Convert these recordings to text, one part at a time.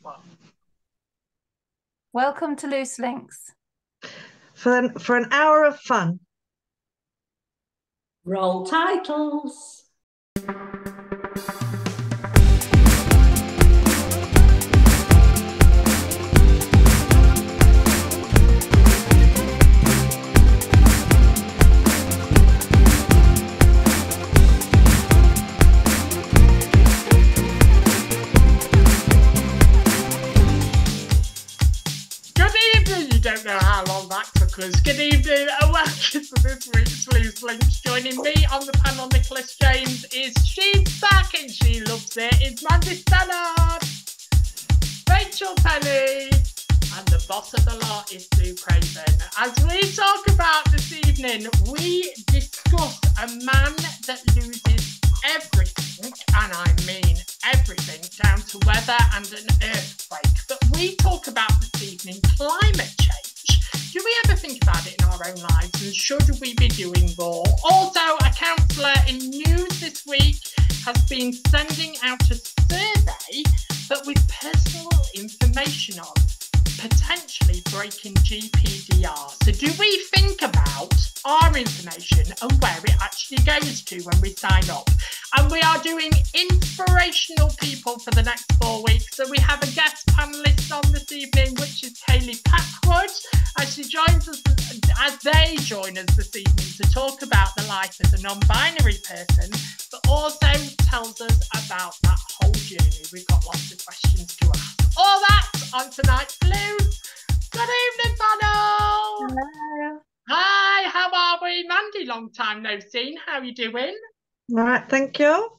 Well, Welcome to Loose Links. For an hour of fun. Roll titles. good evening. You don't know how long that took us. Good evening and welcome to this week's Loose Links. Joining me on the panel, Nicholas James, she's back and she loves it. It's Mandy Stannard, Rachel Penny, and the boss of the lot is Sue Craven. As we talk about this evening, we discuss a man that loses everything, and I mean everything, down to weather and an earthquake. But we talk about this evening climate change. Do we ever think about it in our own lives, and should we be doing more? Also, a counsellor in news this week has been sending out a survey, but with personal information on, potentially breaking GDPR. So do we think about our information and where it actually goes to when we sign up? And we are doing inspirational people for the next 4 weeks. So we have a guest panelist on this evening, which is Kaylee Packwood, as she joins us, as they join us this evening to talk about the life as a non-binary person, but also tells us about that whole journey. We've got lots of questions to ask. All that on tonight's Blues. Good evening, panel. Hello. Hi, how are we? Mandy, long time no seen. How are you doing? All right, thank you.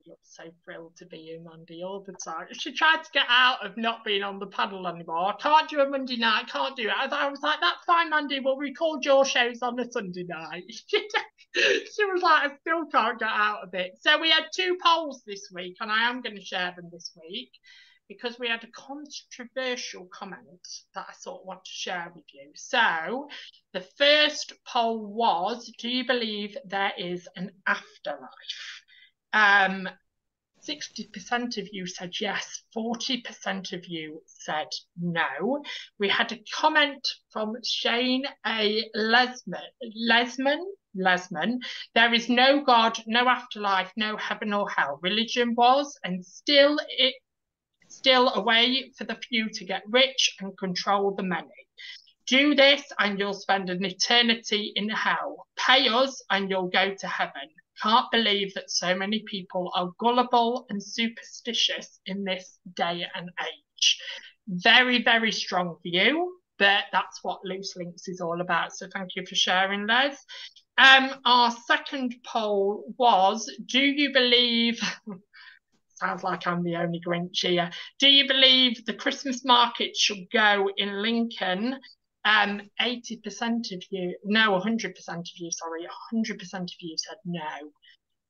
You're so thrilled to be here, Mandy, all the time. She tried to get out of not being on the panel anymore. I can't do a Monday night, can't do it. I was like, that's fine, Mandy, we'll record your shows on a Sunday night. She was like, I still can't get out of it. So we had 2 polls this week, and I am going to share them this week, because we had a controversial comment that I sort of want to share with you. So the first poll was, do you believe there is an afterlife? 60% of you said yes, 40% of you said no. We had a comment from Shane A. Lesman. There is no God, no afterlife, no heaven or hell. Religion was and still a way for the few to get rich and control the many. Do this and you'll spend an eternity in hell. Pay us and you'll go to heaven. Can't believe that so many people are gullible and superstitious in this day and age. Very, very strong view, but that's what Loose Links is all about. So thank you for sharing, Les. Our second poll was, do you believe... Sounds like I'm the only Grinch here. Do you believe the Christmas market should go in Lincoln? 80% of you, no, 100% of you, sorry, 100% of you said no.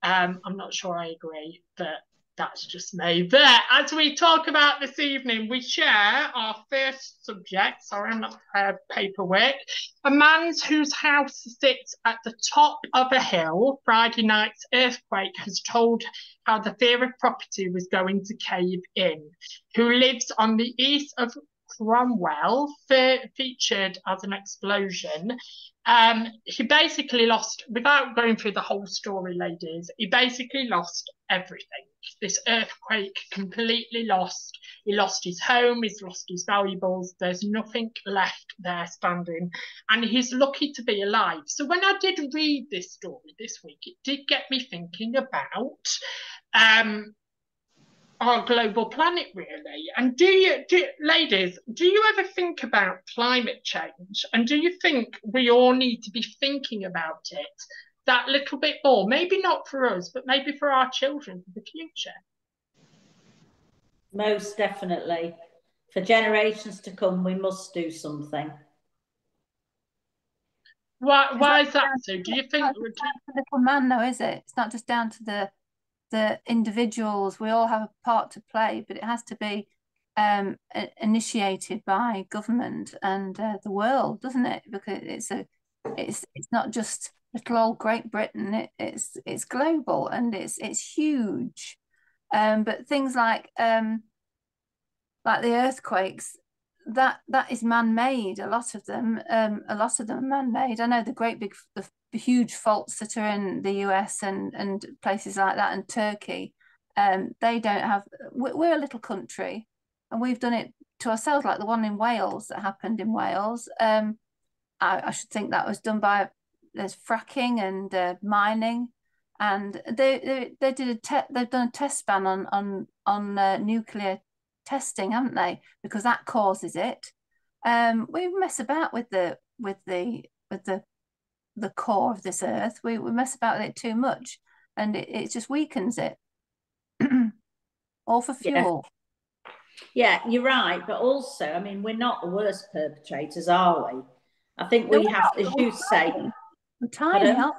I'm not sure I agree, but that's just me. But as we talk about this evening, we share our first subject. Sorry, I'm not prepared paperwork. A man whose house sits at the top of a hill. Friday night's earthquake has told how the fear of property was going to cave in. Who lives on the east of Cromwell, featured as an explosion. He basically lost, without going through the whole story, ladies, he basically lost everything. This earthquake completely lost. He lost his home, he's lost his valuables. There's nothing left there standing. And he's lucky to be alive. So when I did read this story this week, it did get me thinking about our global planet, really. And ladies, do you ever think about climate change? And do you think we all need to be thinking about it that little bit more? Maybe not for us, but maybe for our children for the future. Most definitely. For generations to come, we must do something. Why is that so? Do you think... It's not the little man, though, is it? It's not just down to the individuals. We all have a part to play, but it has to be initiated by government and the world, doesn't it? Because it's not just little old Great Britain. It's global and it's huge. But things like like the earthquakes, that is man-made. A lot of them are man-made. I know the huge faults that are in the US and places like that, and Turkey, they don't have. We're a little country, and we've done it to ourselves, like the one in Wales that happened in Wales. I should think that was done by, there's fracking and mining, and they've done a test ban on nuclear testing, haven't they? Because that causes it. We mess about with the core of this earth. We mess about with it too much, and it just weakens it. All for fuel. Yeah, you're right. But also, I mean, we're not the worst perpetrators, are we? I think we have, as you say, we're tiny, aren't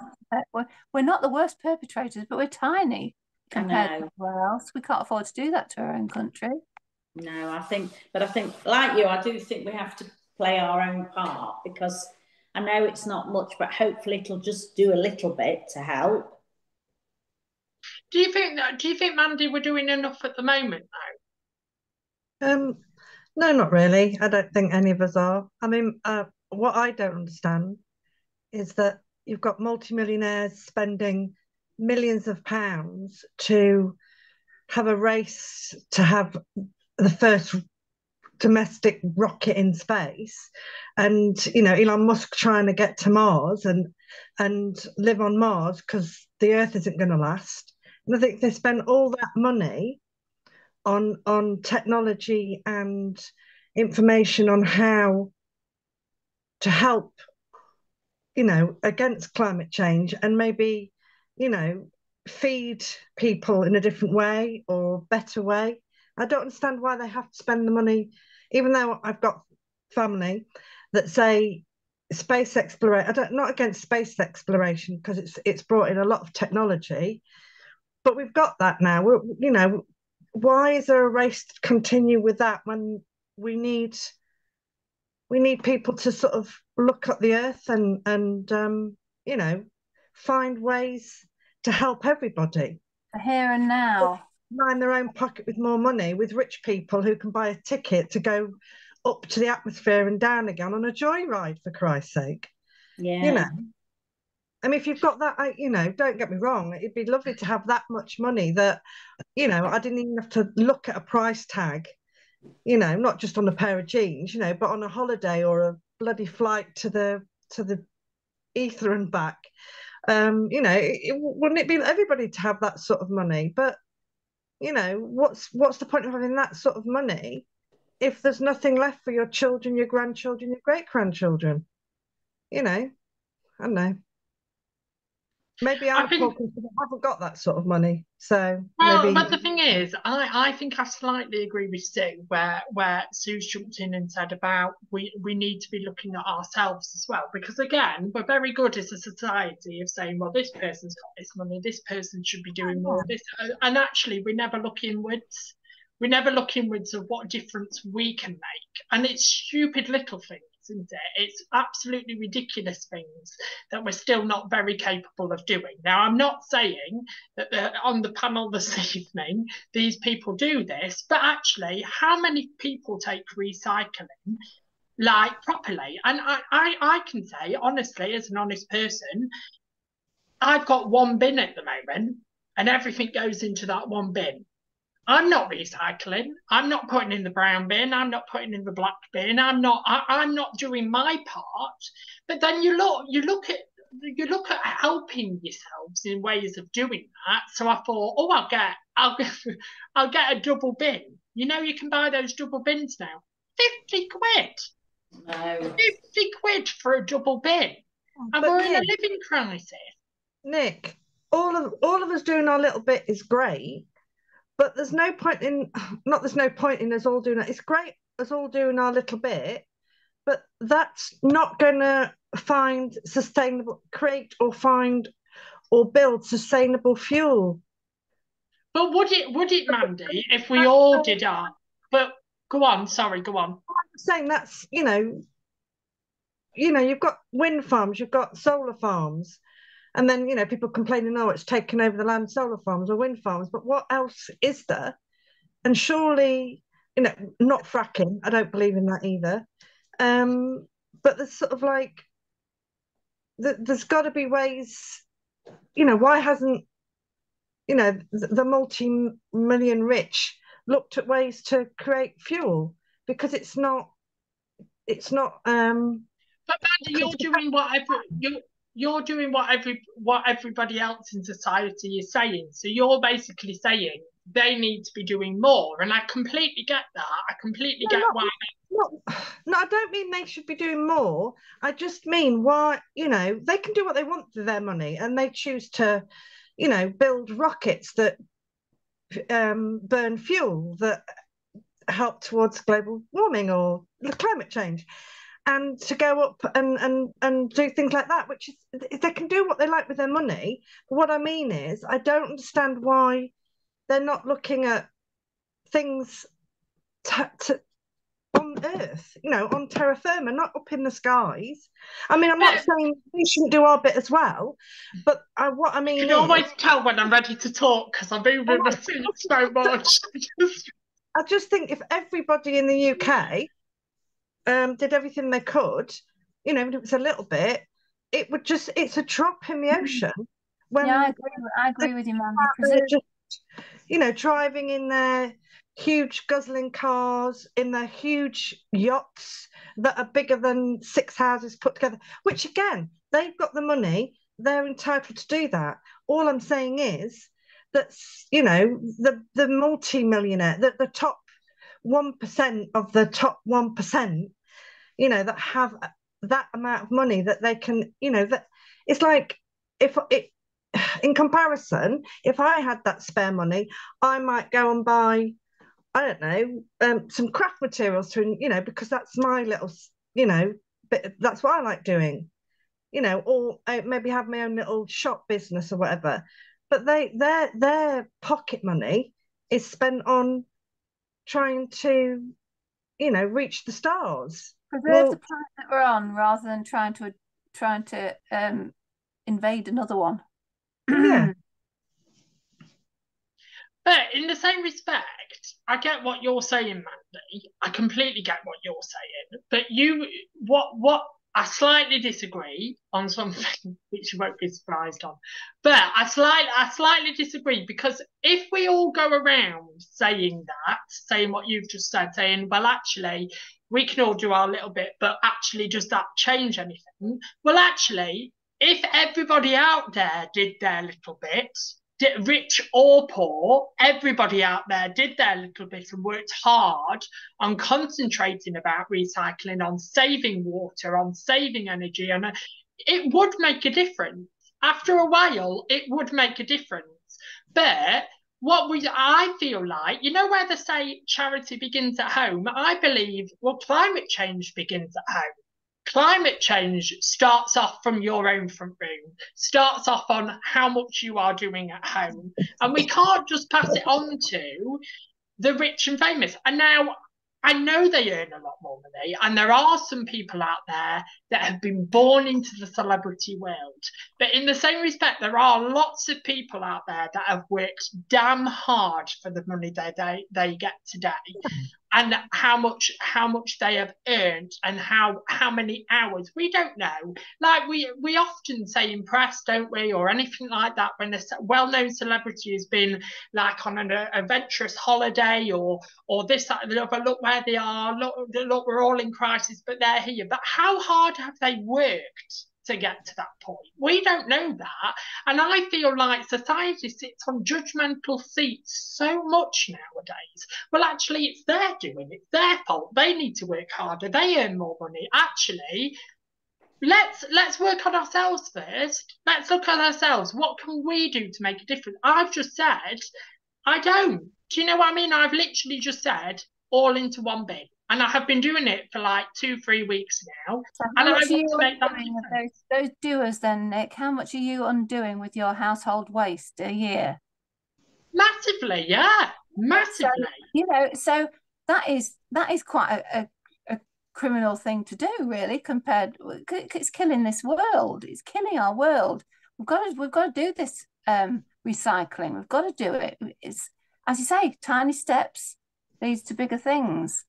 we? We're not the worst perpetrators, but we're tiny compared to everywhere else. We can't afford to do that to our own country. No, I think, like you, I do think we have to play our own part, because I know it's not much, but hopefully it'll just do a little bit to help. Do you think, Mandy, we're doing enough at the moment No, not really. I don't think any of us are. I mean, what I don't understand is that you've got multimillionaires spending millions of pounds to have a race to have the first domestic rocket in space, and Elon Musk trying to get to Mars and live on Mars because the Earth isn't going to last. And I think they spend all that money on technology and information on how to help, against climate change, and maybe, feed people in a different way or better way. I don't understand why they have to spend the money, even though I've got family that say space exploration. Not against space exploration, because it's brought in a lot of technology, but we've got that now. Why is there a race to continue with that when we need people to sort of look at the earth and find ways to help everybody. Here and now. Line their own pocket with more money, with rich people who can buy a ticket to go up to the atmosphere and down again on a joyride, for Christ's sake. Yeah. I mean, if you've got that, don't get me wrong, it'd be lovely to have that much money that, I didn't even have to look at a price tag, not just on a pair of jeans, but on a holiday or a bloody flight to the ether and back. Wouldn't it be everybody to have that sort of money? But what's the point of having that sort of money if there's nothing left for your children, your grandchildren, your great-grandchildren? I don't know. Maybe I'm talking because I haven't got that sort of money. So maybe. But the thing is, I think I slightly agree with Sue, where Sue's jumped in and said about we need to be looking at ourselves as well, because again, we're very good as a society of saying, well, this person's got this money, this person should be doing more of this, and actually we never look inwards. We never look inwards of what difference we can make, and it's stupid little things, isn't it? It's absolutely ridiculous things that we're still not very capable of doing. Now, I'm not saying that on the panel this evening, these people do this, but actually, how many people take recycling like properly? And I can say, honestly, as an honest person, I've got one bin at the moment, and everything goes into that one bin. I'm not recycling. I'm not putting in the brown bin. I'm not putting in the black bin. I'm not doing my part. But then you look at helping yourselves in ways of doing that. So I thought, oh, I'll get a double bin. You can buy those double bins now. 50 quid. No. 50 quid for a double bin. And we're in a living crisis. Nick, all of us doing our little bit is great. But there's no point in us all doing it. It's great us all doing our little bit, but that's not going to create or build sustainable fuel. But would it, Mandy, if we all did our? But go on. Sorry, go on. I'm saying that's you've got wind farms, you've got solar farms. And then, people complaining, oh, it's taken over the land, solar farms or wind farms. But what else is there? And surely you know, not fracking. I don't believe in that either. But there's sort of like, there's got to be ways, you know, why hasn't, you know, the multi-million rich looked at ways to create fuel? Because it's not But Amanda, you're doing what everybody else in society is saying. So you're basically saying they need to be doing more, and I completely get that. I completely get why. No, I don't mean they should be doing more. I just mean why, you know, they can do what they want with their money, and they choose to, you know, build rockets that burn fuel that help towards global warming or climate change, and to go up and do things like that, which is, they can do what they like with their money. But what I mean is, I don't understand why they're not looking at things on Earth, you know, on terra firma, not up in the skies. I mean, I'm not saying we shouldn't do our bit as well, but what I mean you can always tell when I'm ready to talk because I'm moving my feet so much. I just think if everybody in the UK did everything they could, you know, even if it's a little bit, it would just, it's a drop in the ocean. When I agree with you, man. Because just, you know, driving in their huge guzzling cars, in their huge yachts that are bigger than 6 houses put together, which again, they've got the money, they're entitled to do that. All I'm saying is that, you know, the multi-millionaire, the top 1% of the top 1%, you know, that have that amount of money that they can, you know, that it's like, if it, in comparison, if I had that spare money, I might go and buy, I don't know, some craft materials to, you know, because that's my little, you know, bit, that's what I like doing, you know, or maybe have my own little shop business or whatever. But their pocket money is spent on trying to, you know, reach the stars. Preserve the planet that we're on rather than trying to invade another one. Yeah. But in the same respect, I get what you're saying, Mandy. I completely get what you're saying. But what I slightly disagree on something which you won't be surprised on. But I slightly disagree, because if we all go around saying what you've just said, saying, well, actually, we can all do our little bit, but actually, does that change anything? Well, actually, if everybody out there did their little bit, rich or poor, everybody out there did their little bit and worked hard on concentrating about recycling, on saving water, on saving energy, and it would make a difference. After a while, it would make a difference. But I feel like, you know, where they say charity begins at home, I believe, well, climate change begins at home. Climate change starts off from your own front room, starts off on how much you are doing at home. And we can't just pass it on to the rich and famous. And now I know they earn a lot more money, and there are some people out there that have been born into the celebrity world. But in the same respect, there are lots of people out there that have worked damn hard for the money they get today. And how much they have earned, and how many hours, we don't know. Like we often say in press, don't we, or anything like that, when a well-known celebrity has been like on an adventurous holiday or this, that, and the other, look where they are, look, we're all in crisis, but they're here. But how hard have they worked to get to that point? We don't know that. And I feel like society sits on judgmental seats so much nowadays. Well, actually, it's their doing, it's their fault. They need to work harder, they earn more money. Actually, let's work on ourselves first. Let's look at ourselves. What can we do to make a difference? I've just said, I don't. Do you know what I mean? I've literally just said all into one bin. And I have been doing it for like 2-3 weeks now. So and I want to make that those doers then, Nick? How much are you undoing with your household waste a year? Massively, yeah, massively. So, you know, so that is quite a criminal thing to do, really. Compared, it's killing this world. It's killing our world. We've got to do this recycling. We've got to do it. It's, as you say, tiny steps. leads to bigger things.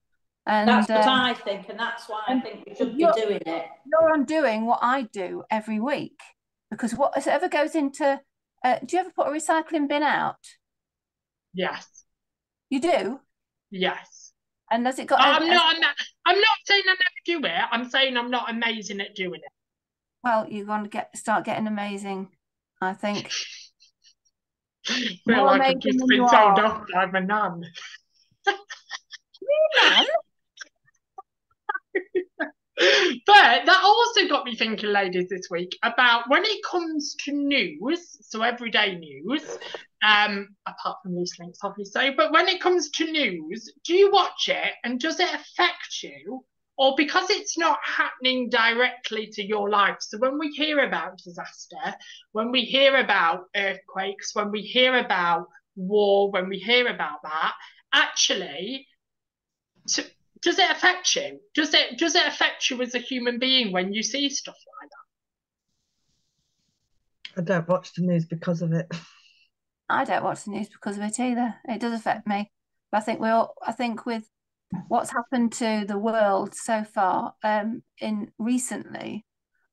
And that's what I think, and that's why I think we should be doing it. You're undoing what I do every week, because whatever goes into, do you ever put a recycling bin out? Yes. You do? Yes. And has it got? I'm not saying I never do it. I'm saying I'm not amazing at doing it. Well, you're going to start getting amazing, I think. I feel like I've just been told off by my nan. Nan? But that also got me thinking, ladies, this week about when it comes to news, so everyday news, apart from Loose Links, obviously, but when it comes to news, do you watch it and does it affect you? Or because it's not happening directly to your life? So when we hear about disaster, when we hear about earthquakes, when we hear about war, when we hear about that, actually, does it affect you? Does it affect you as a human being when you see stuff like that? I don't watch the news because of it. I don't watch the news because of it either. It does affect me. But I think with what's happened to the world so far, in recently,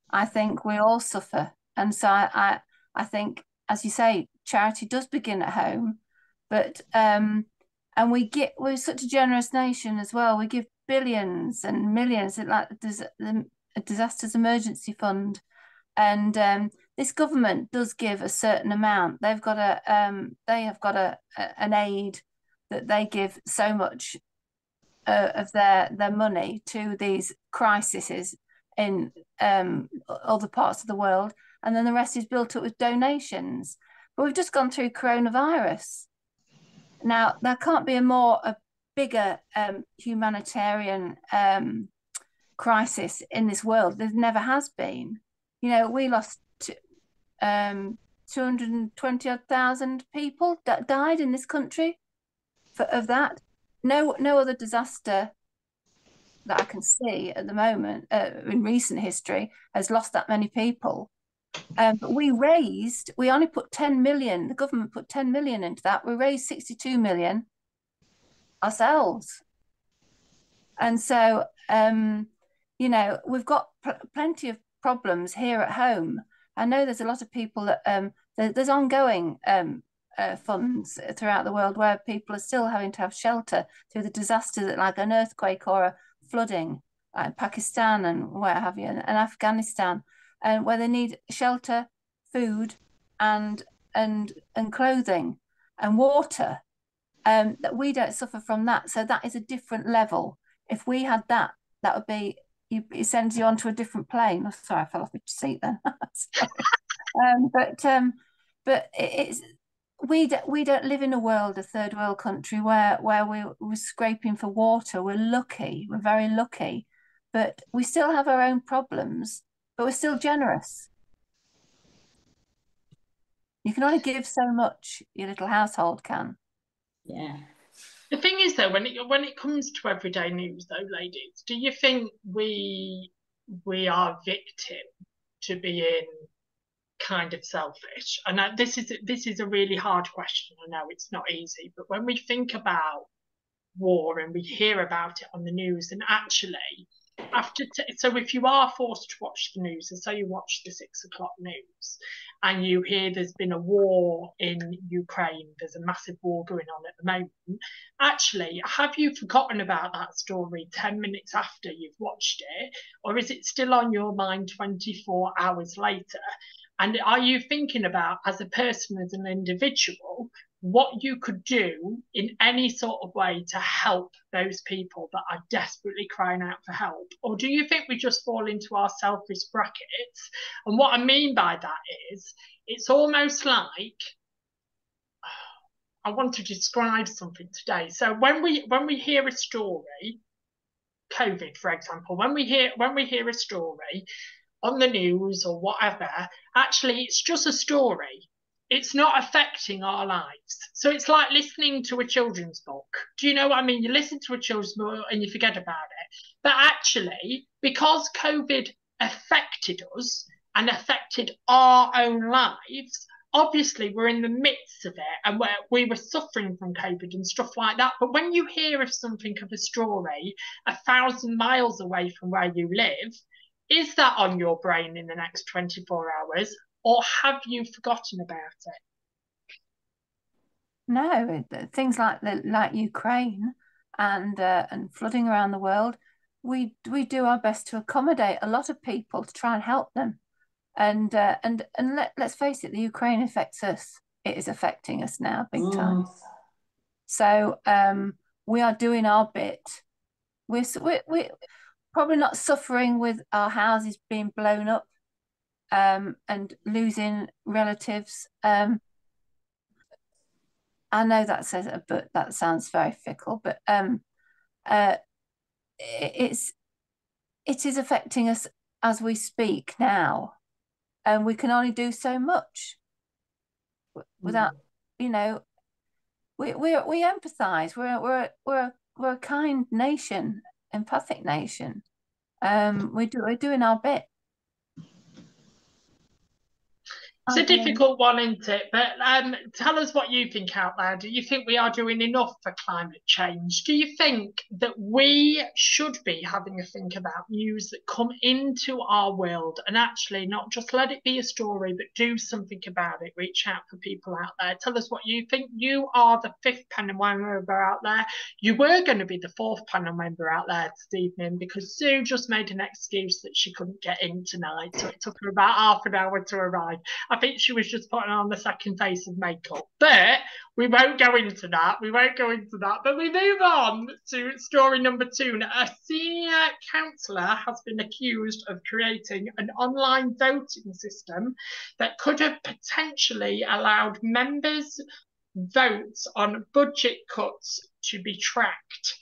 I think we all suffer. And so I think, as you say, charity does begin at home, but and we're such a generous nation as well. We give billions and millions, like the Disasters Emergency Fund, and this government does give a certain amount. They have got an aid that they give so much of their money to these crises in other parts of the world, and then the rest is built up with donations. But we've just gone through coronavirus. Now, there can't be a bigger humanitarian crisis in this world. There never has been. You know, we lost 220,000 people that died in this country of that. No other disaster that I can see at the moment in recent history has lost that many people. But we only put 10 million, the government put 10 million into that. We raised 62 million ourselves. And so, you know, we've got plenty of problems here at home. I know there's a lot of people that there's ongoing funds throughout the world where people are still having to have shelter through the disasters, like an earthquake or a flooding, like Pakistan and where have you, and Afghanistan, and where they need shelter, food, and clothing and water. That we don't suffer from that, so that is a different level. If we had that, that would be it sends you onto a different plane. Oh, sorry, I fell off my seat then. But it's we don't live in a third world country where we're scraping for water. We're lucky, we're very lucky, but we still have our own problems, but we're still generous. You can only give so much, your little household can. Yeah. The thing is, though, when it comes to everyday news, though, ladies, do you think we are victim to being kind of selfish? And this is a really hard question. I know it's not easy, but when we think about war and we hear about it on the news, and actually, so if you are forced to watch the news, and so you watch the 6 o'clock news, and you hear there's been a war in Ukraine, there's a massive war going on at the moment, actually, have you forgotten about that story 10 minutes after you've watched it? Or is it still on your mind 24 hours later? And are you thinking about, as a person, as an individual, what you could do in any sort of way to help those people that are desperately crying out for help? Or do you think we just fall into our selfish brackets? And what I mean by that is, it's almost like, I want to describe something today. So when we hear a story, COVID, for example, when we hear a story on the news or whatever, actually it's just a story. It's not affecting our lives. So it's like listening to a children's book. Do you know what I mean? You listen to a children's book and you forget about it. But actually, because COVID affected us and affected our own lives, obviously we're in the midst of it and we were suffering from COVID and stuff like that. But when you hear of something of a story 1,000 miles away from where you live, is that on your brain in the next 24 hours, or have you forgotten about it? No, things like Ukraine and flooding around the world, we do our best to accommodate a lot of people to try and help them. And let's face it, the Ukraine affects us. It is affecting us now big time. So we are doing our bit. We're probably not suffering with our houses being blown up and losing relatives. I know that says, but that sounds very fickle. But it is affecting us as we speak now, and we can only do so much without, we empathise. We're a kind nation, empathic nation. We're doing our bit. It's a difficult one, isn't it? But tell us what you think out there. Do you think we are doing enough for climate change? Do you think that we should be having a think about news that come into our world and actually not just let it be a story, but do something about it, reach out for people out there? Tell us what you think. You are the 5th panel member out there. You were going to be the 4th panel member out there this evening because Sue just made an excuse that she couldn't get in tonight. So it took her about half an hour to arrive. I think she was just putting on the second face of makeup. But we won't go into that. But we move on to story number 2. A senior councillor has been accused of creating an online voting system that could have potentially allowed members' votes on budget cuts to be tracked.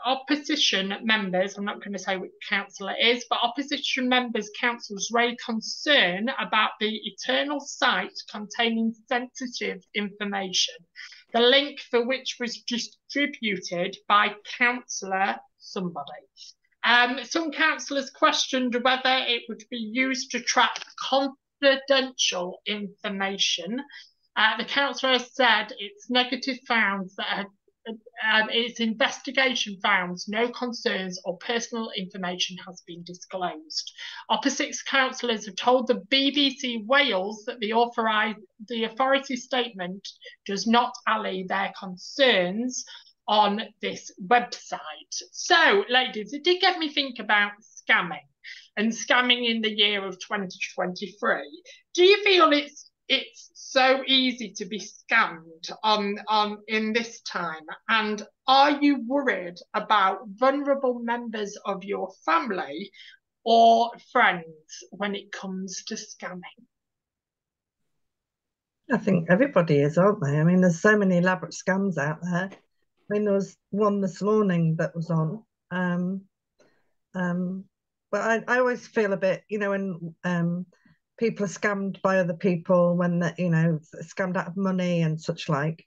Opposition members, I'm not going to say which council it is, but opposition members' councils raised concern about the Eternal site containing sensitive information, the link for which was distributed by councillor somebody. Some councillors questioned whether it would be used to track confidential information. The councillor said its negative found that its investigation found no concerns or personal information has been disclosed. Opposite councillors have told the BBC Wales that the authority statement does not allay their concerns on this website. So, ladies, it did get me think about scamming and scamming in the year of 2023. Do you feel it's so easy to be scammed in this time? And are you worried about vulnerable members of your family or friends when it comes to scamming? I think everybody is, aren't they? I mean, there's so many elaborate scams out there. I mean, there was one this morning that was on. But I always feel a bit, when people are scammed by other people, when they're, scammed out of money and such like.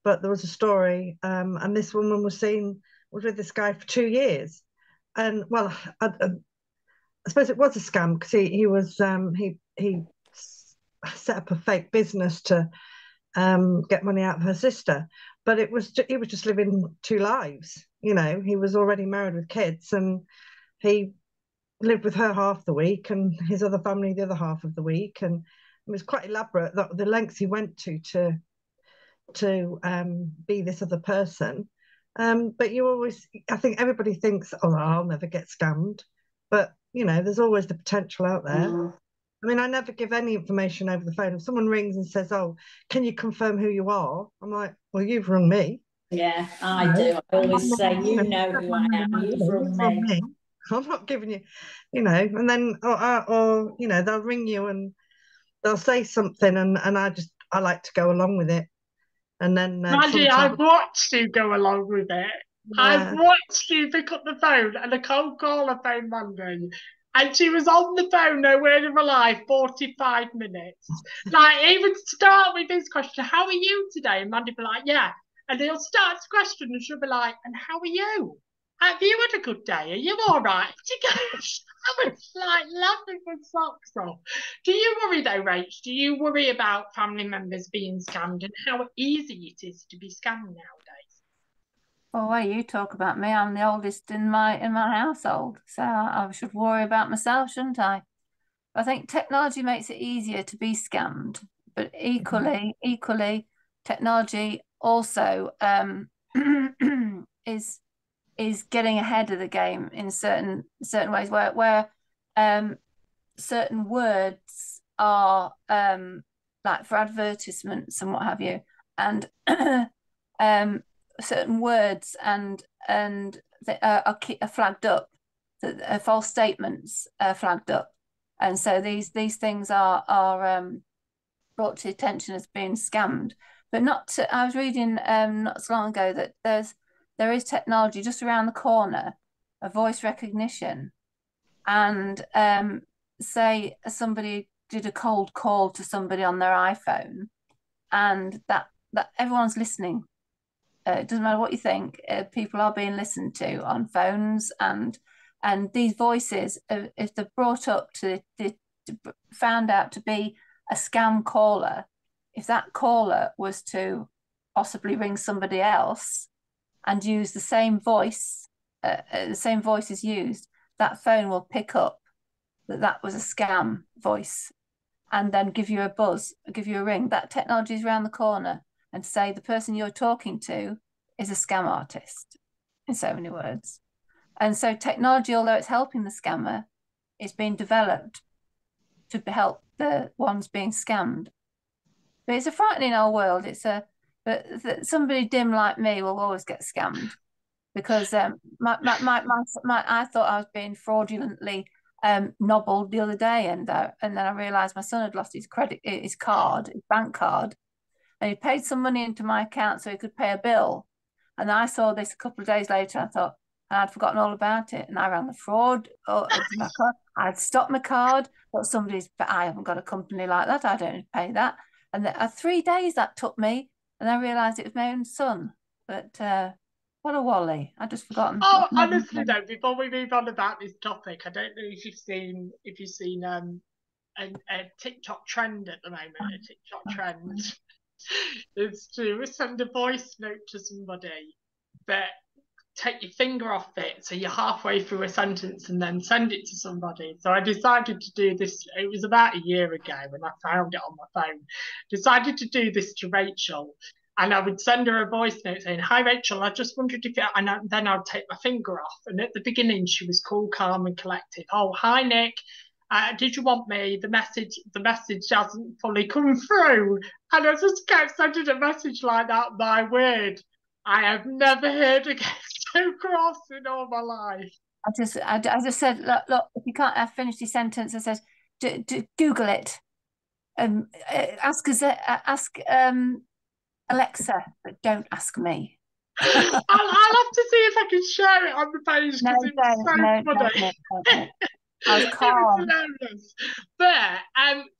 But there was a story, and this woman was with this guy for 2 years, and well, I suppose it was a scam because he set up a fake business to get money out of her sister, but he was just living 2 lives. He was already married with kids, and he lived with her half the week and his other family the other half of the week, and it was quite elaborate, the lengths he went to be this other person. But I think everybody thinks, oh, I'll never get scammed, but there's always the potential out there. I mean, I never give any information over the phone. If someone rings and says, oh, can you confirm who you are? I'm like, well, you've rung me. Yeah, I do. I always say, you know who I am. You've rung me. I'm not giving you, and then or they'll ring you and they'll say something, and I like to go along with it, and then Maddie, I've watched you go along with it. Yeah. I've watched you pick up the phone and a cold caller phone Mandy, and she was on the phone, no word of a lie, 45 minutes. Like, he would start with his question, how are you today? And Mandy would be like, yeah. And he'll start his question and she'll be like, and how are you? Have you had a good day? Are you all right? I was like laughing my socks off. Do you worry though, Rach? Do you worry about family members being scammed and how easy it is to be scammed nowadays? Well, well, you talk about me. I'm the oldest in my household, so I should worry about myself, shouldn't I? I think technology makes it easier to be scammed, but equally, technology also is getting ahead of the game in certain ways where certain words are like for advertisements and what have you, and certain words and are flagged up, that false statements are flagged up, and so these things are brought to attention as being scammed. But not to, I was reading not so long ago that there is technology just around the corner, a voice recognition, and say somebody did a cold call to somebody on their iPhone, and that everyone's listening. It doesn't matter what you think, people are being listened to on phones, and these voices, if they're brought up to found out to be a scam caller, if that caller was to possibly ring somebody else and use the same voice is used, that phone will pick up that was a scam voice and then give you a buzz, give you a ring. That technology is around the corner, and say the person you're talking to is a scam artist, in so many words. And so technology, although it's helping the scammer, is being developed to help the ones being scammed. But it's a frightening old world. But somebody dim like me will always get scammed, because I thought I was being fraudulently nobbled the other day, and then I realised my son had lost his bank card, and he paid some money into my account so he could pay a bill. And I saw this a couple of days later. I thought, and I'd forgotten all about it, and I ran the fraud. I'd stopped my card, but I haven't got a company like that. I don't pay that. And 3 days that took me, and I realised it was my own son. But what a wally! I'd just forgotten. Oh, honestly though, before we move on about this topic, I don't know if you've seen a TikTok trend at the moment. A TikTok trend is to send a voice note to somebody, but take your finger off it, so you're halfway through a sentence, and then send it to somebody. So I decided to do this. It was about a year ago when I found it on my phone. Decided to do this to Rachel, and I would send her a voice note saying, "Hi Rachel, I just wondered if," and then I'd take my finger off. And at the beginning, she was cool, calm, and collected. "Oh, hi Nick. Did you want me? The message hasn't fully come through." And I just kept sending a message like that. My word, I have never heard again so cross in all my life. I just said, look, if you can't finish your sentence, I said, Google it. Ask Alexa, but don't ask me. I'll have to see if I can share it on the page, because it was so funny. I was calm. But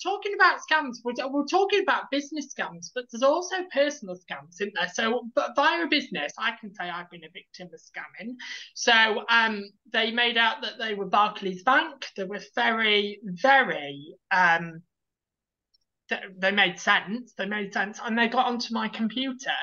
talking about scams, we're talking about business scams, but there's also personal scams, isn't there? So, but via a business, I can say I've been a victim of scamming. So, they made out that they were Barclays Bank. They were very, very they made sense. And they got onto my computer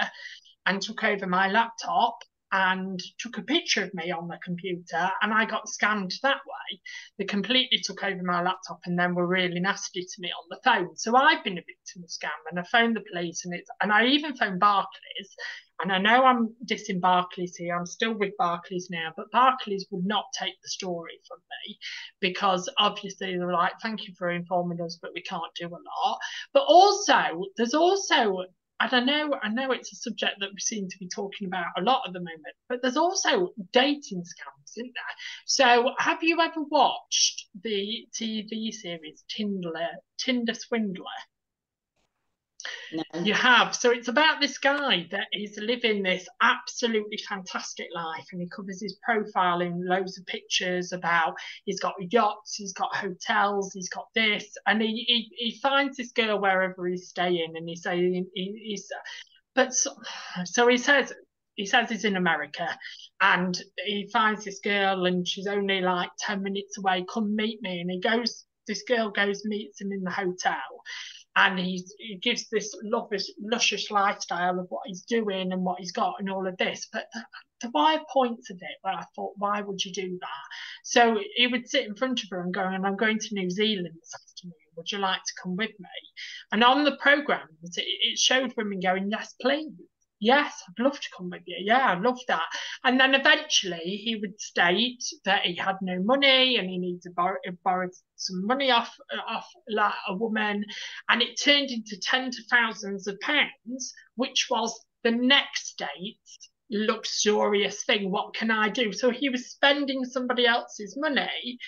and took over my laptop and took a picture of me on the computer, and I got scammed that way. They completely took over my laptop and then were really nasty to me on the phone. So I've been a victim of scam, and I phoned the police, and I even phoned Barclays. And I know I'm dissing Barclays here. I'm still with Barclays now, but Barclays would not take the story from me, because obviously they were like, "Thank you for informing us, but we can't do a lot." But also, there's also, and I know it's a subject that we seem to be talking about a lot at the moment, but there's also dating scams, isn't there? So have you ever watched the TV series Tinder Swindler? No. You have. So it's about this guy that is living this absolutely fantastic life, and he covers his profile in loads of pictures about, he's got yachts, he's got hotels, he's got this, and he finds this girl wherever he's staying, and he's saying so he says he says he's in America, and he finds this girl, and she's only like 10 minutes away. Come meet me. And this girl goes, meets him in the hotel, and he gives this luscious lifestyle of what he's doing and what he's got and all of this. But there were points of it where I thought, why would you do that? So he would sit in front of her and going, I'm going to New Zealand this afternoon. Would you like to come with me? And on the programme, it showed women going, yes, please. Yes, I'd love to come with you. Yeah, I'd love that. And then eventually he would state that he had no money and he needed to borrow some money off like a woman. And it turned into tens of thousands of pounds, which was the next date's luxurious thing. What can I do? So he was spending somebody else's money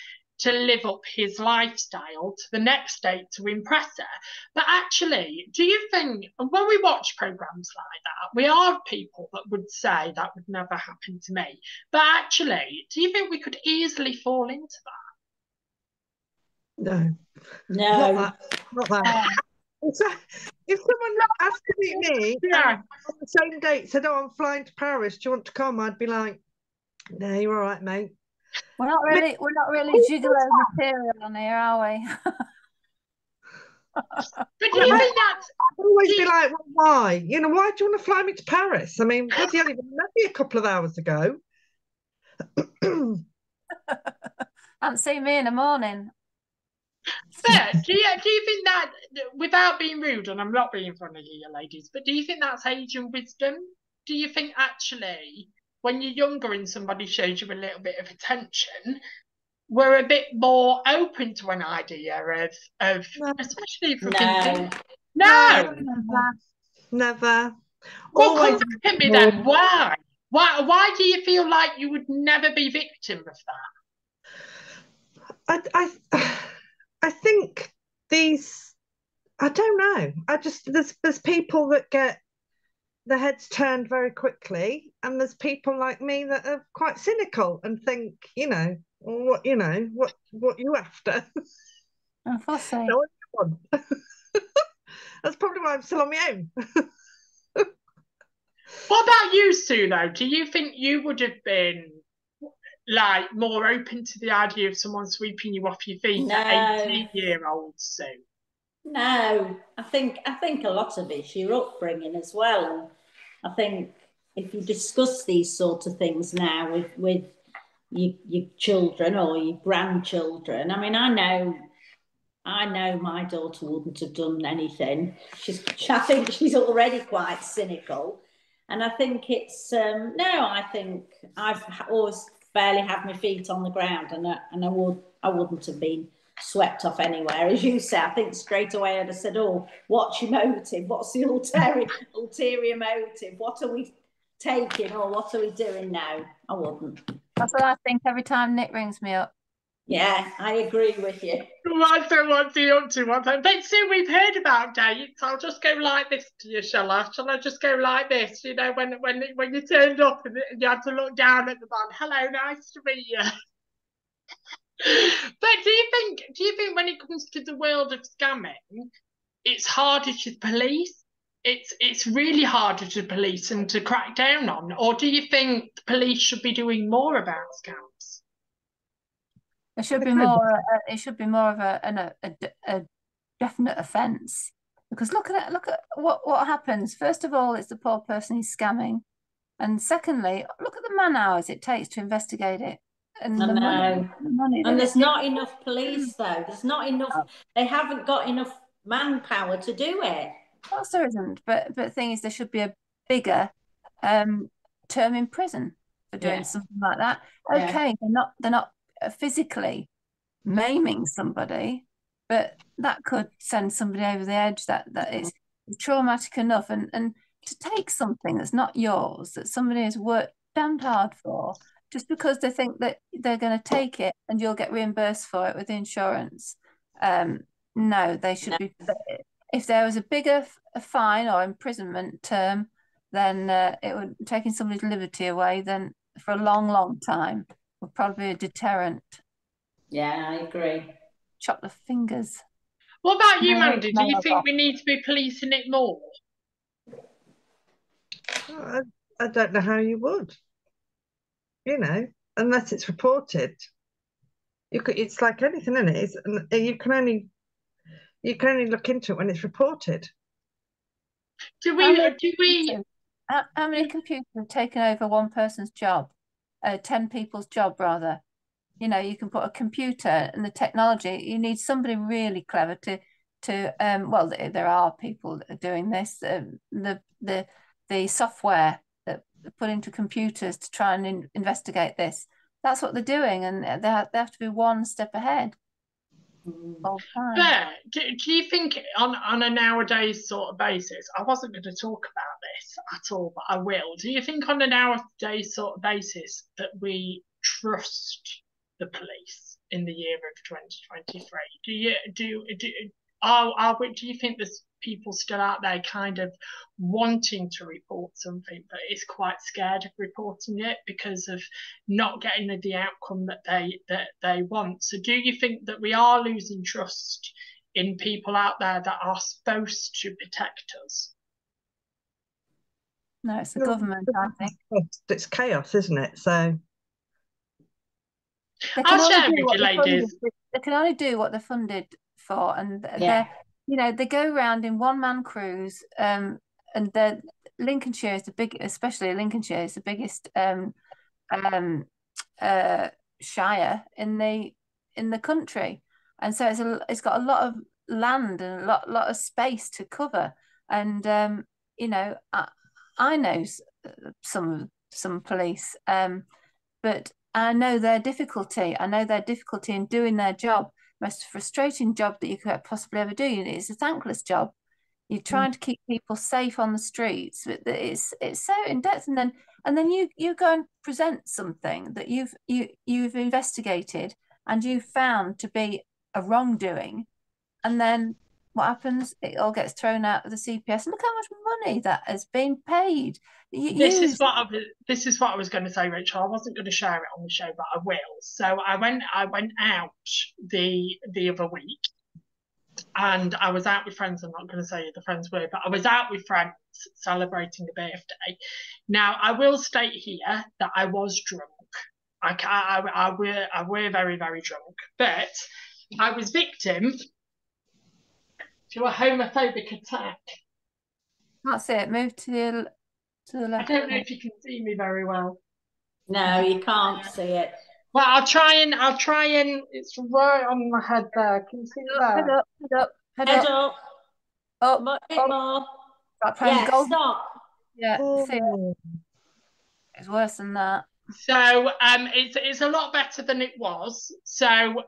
to live up his lifestyle to the next date to impress her. But actually, do you think, when we watch programs like that, we are people that would say that would never happen to me. But actually, do you think we could easily fall into No. No. Not that. If someone asked to meet me on the same date, said, oh, I'm flying to Paris, do you want to come? I'd be like, no, you're all right, mate. We're not really gigolo material on here, are we? But do you think that's... I'd always be like, well, why? You know, why do you want to fly me to Paris? I mean, bloody hell, you met me a couple of hours ago. Haven't seen me in the morning. But do you think that, without being rude, and I'm not being funny here, ladies, but do you think that's age and wisdom? Do you think actually, when you're younger and somebody shows you a little bit of attention, we're a bit more open to an idea of No. especially if we've No. Never. Well, Always come back at me then. Why? Why do you feel like you would never be victim of that? I think I don't know. There's people that get their heads turned very quickly, and there's people like me that are quite cynical and think, what you after. I'm fussy. That's probably why I'm still on my own. What about you, Sue, though? Do you think you would have been like more open to the idea of someone sweeping you off your feet at 18-year-old Sue? No, I think a lot of it's your upbringing as well, and I think if you discuss these sort of things now with your children or your grandchildren, I mean, I know my daughter wouldn't have done anything. I think she's already quite cynical, and I think it's I think I've always fairly had my feet on the ground, and I wouldn't have been swept off anywhere. As you say, I think straight away I'd have said, oh, what's your motive? What's the ulterior motive? What are we taking or what are we doing now? I wouldn't. That's what I think every time Nick rings me up. Yeah, I agree with you. I don't want to up to one time. But Sue, we've heard about dates. I'll just go like this to you, shall I? Shall I just go like this? You know, when you turned up and you had to look down at the man. Hello, nice to meet you. But do you think when it comes to the world of scamming, it's harder to police? It's really harder to police and to crack down on, or do you think the police should be doing more about scams? It should be more. It should be more of a definite offence, because look at what happens. First of all, it's the poor person he's scamming, and secondly, look at the man hours it takes to investigate it. And the money. And there's not enough police, though. There's not enough. They haven't got enough manpower to do it. Of course there isn't. But the thing is, there should be a bigger term in prison for doing something like that. Okay, they're not physically maiming somebody, but that could send somebody over the edge. That is traumatic enough, and to take something that's not yours, that somebody has worked damned hard for, just because they think that they're going to take it and you'll get reimbursed for it with insurance. No, they should be. If there was a bigger fine or imprisonment term, then it would taking somebody's liberty away. Then for a long, long time would probably be a deterrent. Yeah, I agree. Chop the fingers. What about you, Mandy? Do you think we need to be policing it more? I don't know how you would, unless it's reported. It's like anything, isn't it? You can only look into it when it's reported. Do how many computers have taken over one person's job? 10 people's job, rather. You can put a computer and the technology. You need somebody really clever to well, there are people that are doing this. The software that put into computers to try and investigate this. That's what they're doing, and they have to be one step ahead all the time. But do you think on a nowadays sort of basis, I wasn't going to talk about this at all, but I will. Do you think on a nowadays sort of basis that we trust the police in the year of 2023? Do you think there's people still out there kind of wanting to report something but is quite scared of reporting it because of not getting the outcome that they want? So do you think that we are losing trust in people out there that are supposed to protect us? No, it's the government, I think. It's chaos, isn't it? So I'll share with you, ladies. They can only do what they're funded for, and they go around in one-man crews, and Lincolnshire is especially Lincolnshire is the biggest shire in the country, and so it's got a lot of land and a lot of space to cover, and I know some police, but I know their difficulty. I know their difficulty in doing their job. Most frustrating job that you could possibly ever do. It's a thankless job. You're trying to keep people safe on the streets. It's so in depth, and then you go and present something that you've investigated and you've found to be a wrongdoing, and then what happens? It all gets thrown out of the CPS, and look how much money that has been paid. This is what I was going to say, Rachel. I wasn't going to share it on the show, but I will. So I went out the other week, and I was out with friends. I'm not going to say who the friends were, but I was out with friends celebrating a birthday. Now I will state here that I was drunk. I were very, very drunk, but I was victim to a homophobic attack. That's it. Move to the left. I don't know if you can see me very well. No, you can't see it. Well, I'll try and it's right on my head there. Can you see that? Head up. Up. A bit more. Yeah, stop. Yeah, see it. It's worse than that. So it's a lot better than it was. So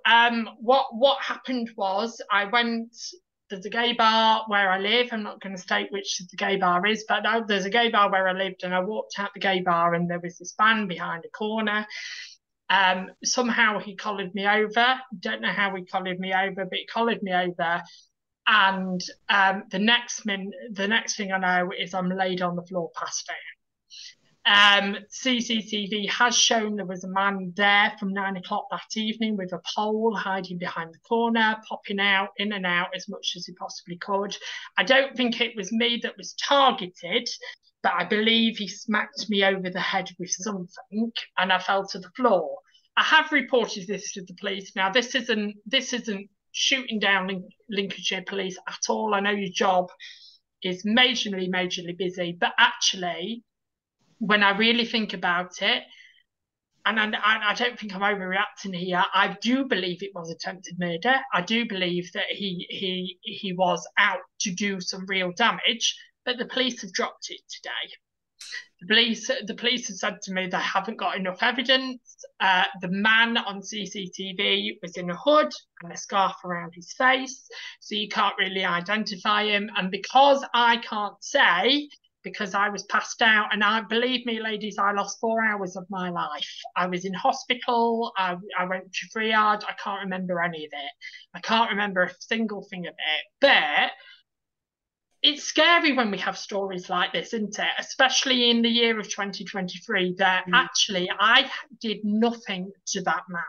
what happened was there's a gay bar where I live. I'm not going to state which the gay bar is, but there's a gay bar where I lived, and I walked out the gay bar and there was this man behind a corner. Somehow he collared me over. Don't know how he collared me over, but he collared me over. And the next thing I know is I'm laid on the floor, passed out. CCTV has shown there was a man there from 9 o'clock that evening with a pole hiding behind the corner, popping out in and out as much as he possibly could. I don't think it was me that was targeted, but I believe he smacked me over the head with something and I fell to the floor. I have reported this to the police. Now, this isn't shooting down Lincolnshire police at all. I know your job is majorly busy, but actually, when I really think about it, and I don't think I'm overreacting here, I do believe it was attempted murder. I do believe that he was out to do some real damage, but the police have dropped it today. The police have said to me they haven't got enough evidence. The man on CCTV was in a hood and a scarf around his face, so you can't really identify him. And because I can't say, because I was passed out, and believe me, ladies, I lost 4 hours of my life. I was in hospital. I went to triage. I can't remember any of it. I can't remember a single thing of it. But it's scary when we have stories like this, isn't it? Especially in the year of 2023, that actually I did nothing to that man.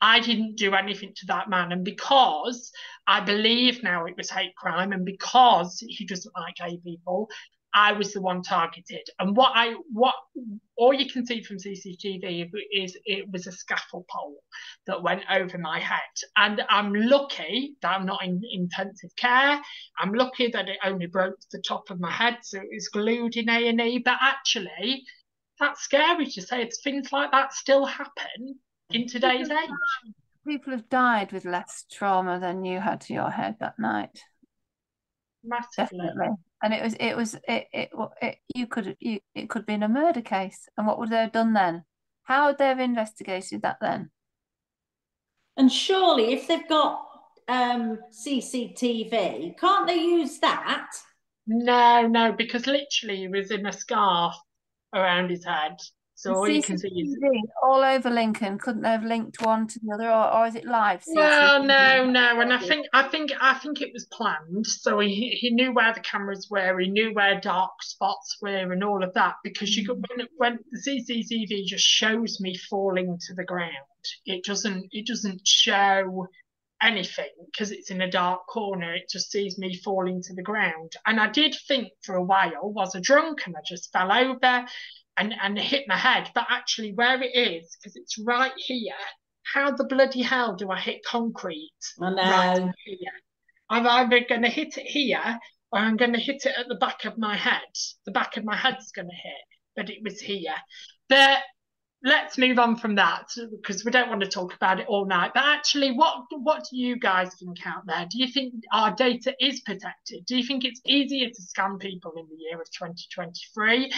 I didn't do anything to that man. And because I believe now it was hate crime, and because he doesn't like gay people, I was the one targeted. And what all you can see from CCTV is it was a scaffold pole that went over my head. And I'm lucky that I'm not in intensive care. I'm lucky that it only broke the top of my head, so it was glued in A&E. But actually, that's scary to say. It's things like that still happen in today's age. People have died with less trauma than you had to your head that night. Massively. Definitely. And it could have been a murder case. And what would they have done then? How would they have investigated that then? And surely, if they've got CCTV, can't they use that? No, because literally he was in a scarf around his head. So all you can see is all over Lincoln. Couldn't they have linked one to the other, or is it live? Well, no, and I think it was planned. So he knew where the cameras were, he knew where dark spots were, and all of that. Because you could, when the CCTV just shows me falling to the ground, it doesn't show anything because it's in a dark corner. It just sees me falling to the ground, and I did think for a while, was I drunk and I just fell over and hit my head, but actually where it is, because it's right here, how the bloody hell do I hit concrete? I know. Right here? I'm either going to hit it here or I'm going to hit it at the back of my head. The back of my head's going to hit, but it was here. But let's move on from that because we don't want to talk about it all night. But actually, what do you guys think out there? Do you think our data is protected? Do you think it's easier to scam people in the year of 2023?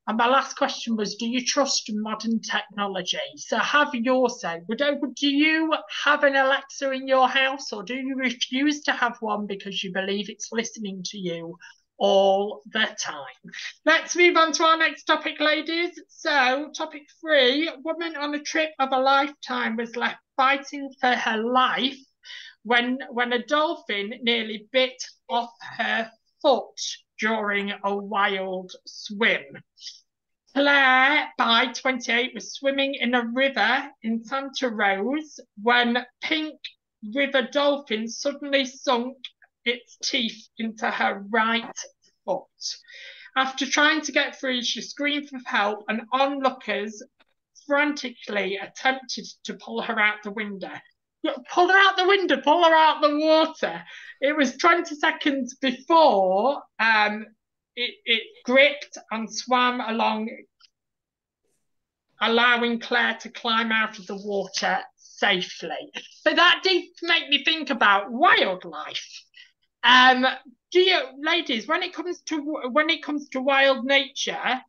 And my last question was, do you trust modern technology? So have your say. Do you have an Alexa in your house, or do you refuse to have one because you believe it's listening to you all the time? Let's move on to our next topic, ladies. So topic 3, woman on a trip of a lifetime was left fighting for her life when a dolphin nearly bit off her foot during a wild swim. Claire, by 28, was swimming in a river in Santa Rose when pink river dolphin suddenly sunk its teeth into her right foot. After trying to get free, she screamed for help, and onlookers frantically attempted to pull her out the window. Pull her out the window, pull her out the water. It was 20 seconds before it gripped and swam along, allowing Claire to climb out of the water safely. But that did make me think about wildlife. Do you, ladies, when it comes to wild nature,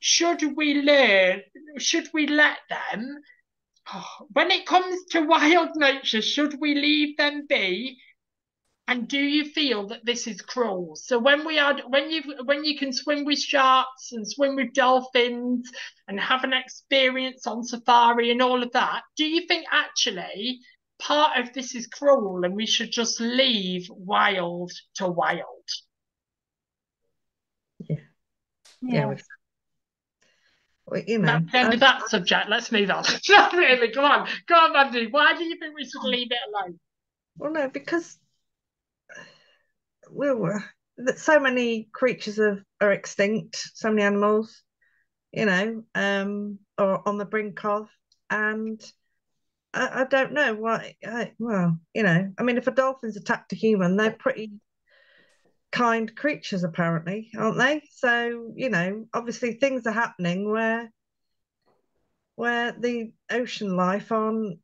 should we let them? When it comes to wild nature, should we leave them be? And do you feel that this is cruel? So when you can swim with sharks and swim with dolphins and have an experience on safari and all of that, do you think actually part of this is cruel and we should just leave wild to wild? Yeah. Well, you know, that's the end of that subject. Let's move on. Not really. Come on, Mandy. Why do you think we should leave it alone? Well, no, because so many creatures are extinct, so many animals, you know, are on the brink of, and I don't know why. Well, you know, I mean, if a dolphin's attacked a human, they're pretty kind creatures, apparently, aren't they? So, you know, obviously things are happening where the ocean life aren't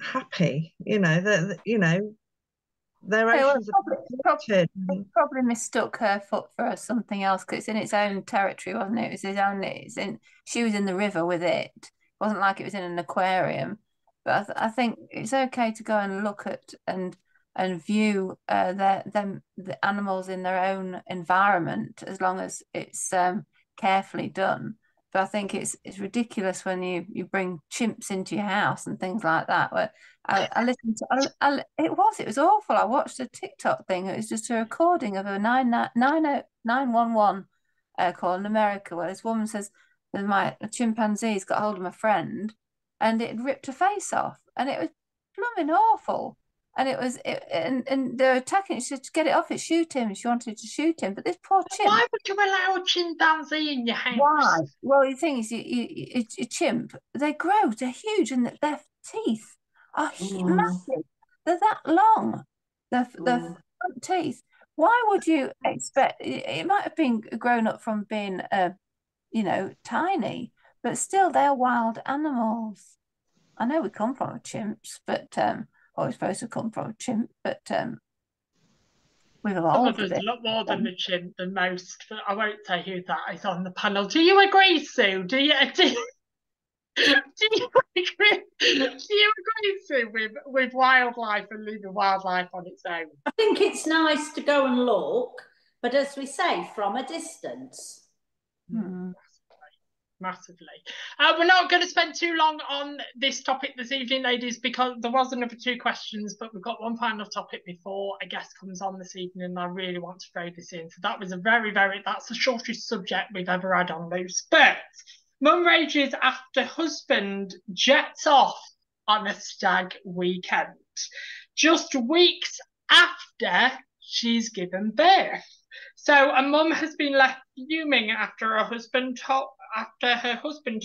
happy, you know, that you know. Their oceans probably mistook her foot for something else because it's in its own territory, wasn't it? It was his own. She was in the river with it. It wasn't like it was in an aquarium. But I think it's okay to go and look at and view the animals in their own environment as long as it's carefully done. But I think it's ridiculous when you bring chimps into your house and things like that. Where I listened to it was awful. I watched a TikTok thing. It was just a recording of a 911 call in America where this woman says that a chimpanzee's got hold of my friend and it ripped her face off, and it was blooming awful. And and they're attacking it. She said, to get it off it, shoot him. She wanted to shoot him. But this poor chimp. Why would you allow a chimpanzee in your house? Why? Well, the thing is, a chimp, they grow, they're huge, and their teeth are massive. They're that long, the front teeth. Why would you expect, it might have been grown up from being, tiny, but still they're wild animals. I know we come from chimps, but, or we're supposed to come from a chimp, but we've evolved a bit. A lot more than the chimp than most, but I won't say who that is on the panel. Do you agree, Sue? Do you agree, Sue, with wildlife and leaving wildlife on its own? I think it's nice to go and look, but as we say, from a distance. Massively. We're not going to spend too long on this topic this evening, ladies, because there was another 2 questions, but we've got one final topic before a guest comes on this evening, and I really want to throw this in. So that was that's the shortest subject we've ever had on Loose. But mum rages after husband jets off on a stag weekend, just weeks after she's given birth. So a mum has been left fuming after her husband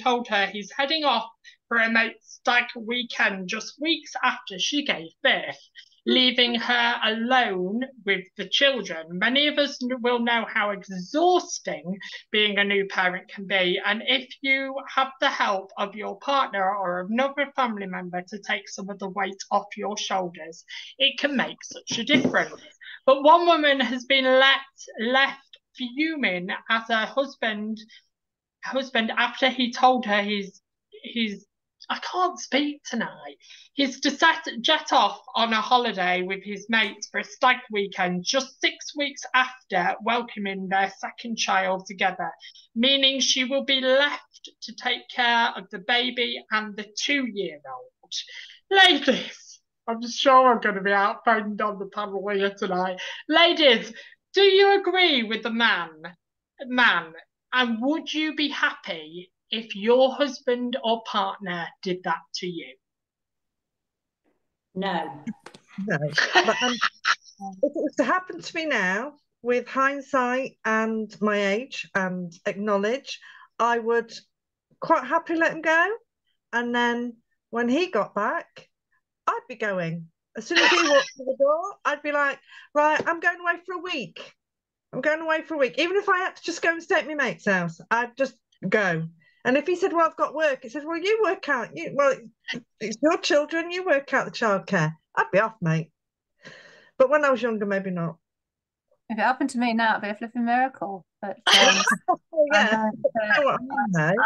told her he's heading off for a mate's stag weekend just weeks after she gave birth, leaving her alone with the children. Many of us will know how exhausting being a new parent can be, and if you have the help of your partner or another family member to take some of the weight off your shoulders, it can make such a difference. But one woman has been left fuming as her husband after he told her he's I can't speak tonight. He's to jet off on a holiday with his mates for a stag weekend just 6 weeks after welcoming their second child together, meaning she will be left to take care of the baby and the 2-year-old. Ladies, I'm sure I'm going to be outvoted on the panel here tonight. Ladies, do you agree with the man? And would you be happy if your husband or partner did that to you? No. No. But, if it was to happen to me now, with hindsight and my age and acknowledge, I would quite happily let him go. And then when he got back, I'd be going. As soon as he walked through the door, I'd be like, right, I'm going away for a week. Even if I had to just go and stay at my mate's house, I'd just go. And if he said, well, I've got work, he said, well, you work out. It's your children, you work out the childcare. I'd be off, mate. But when I was younger, maybe not. If it happened to me now, it'd be a flipping miracle. But yeah. I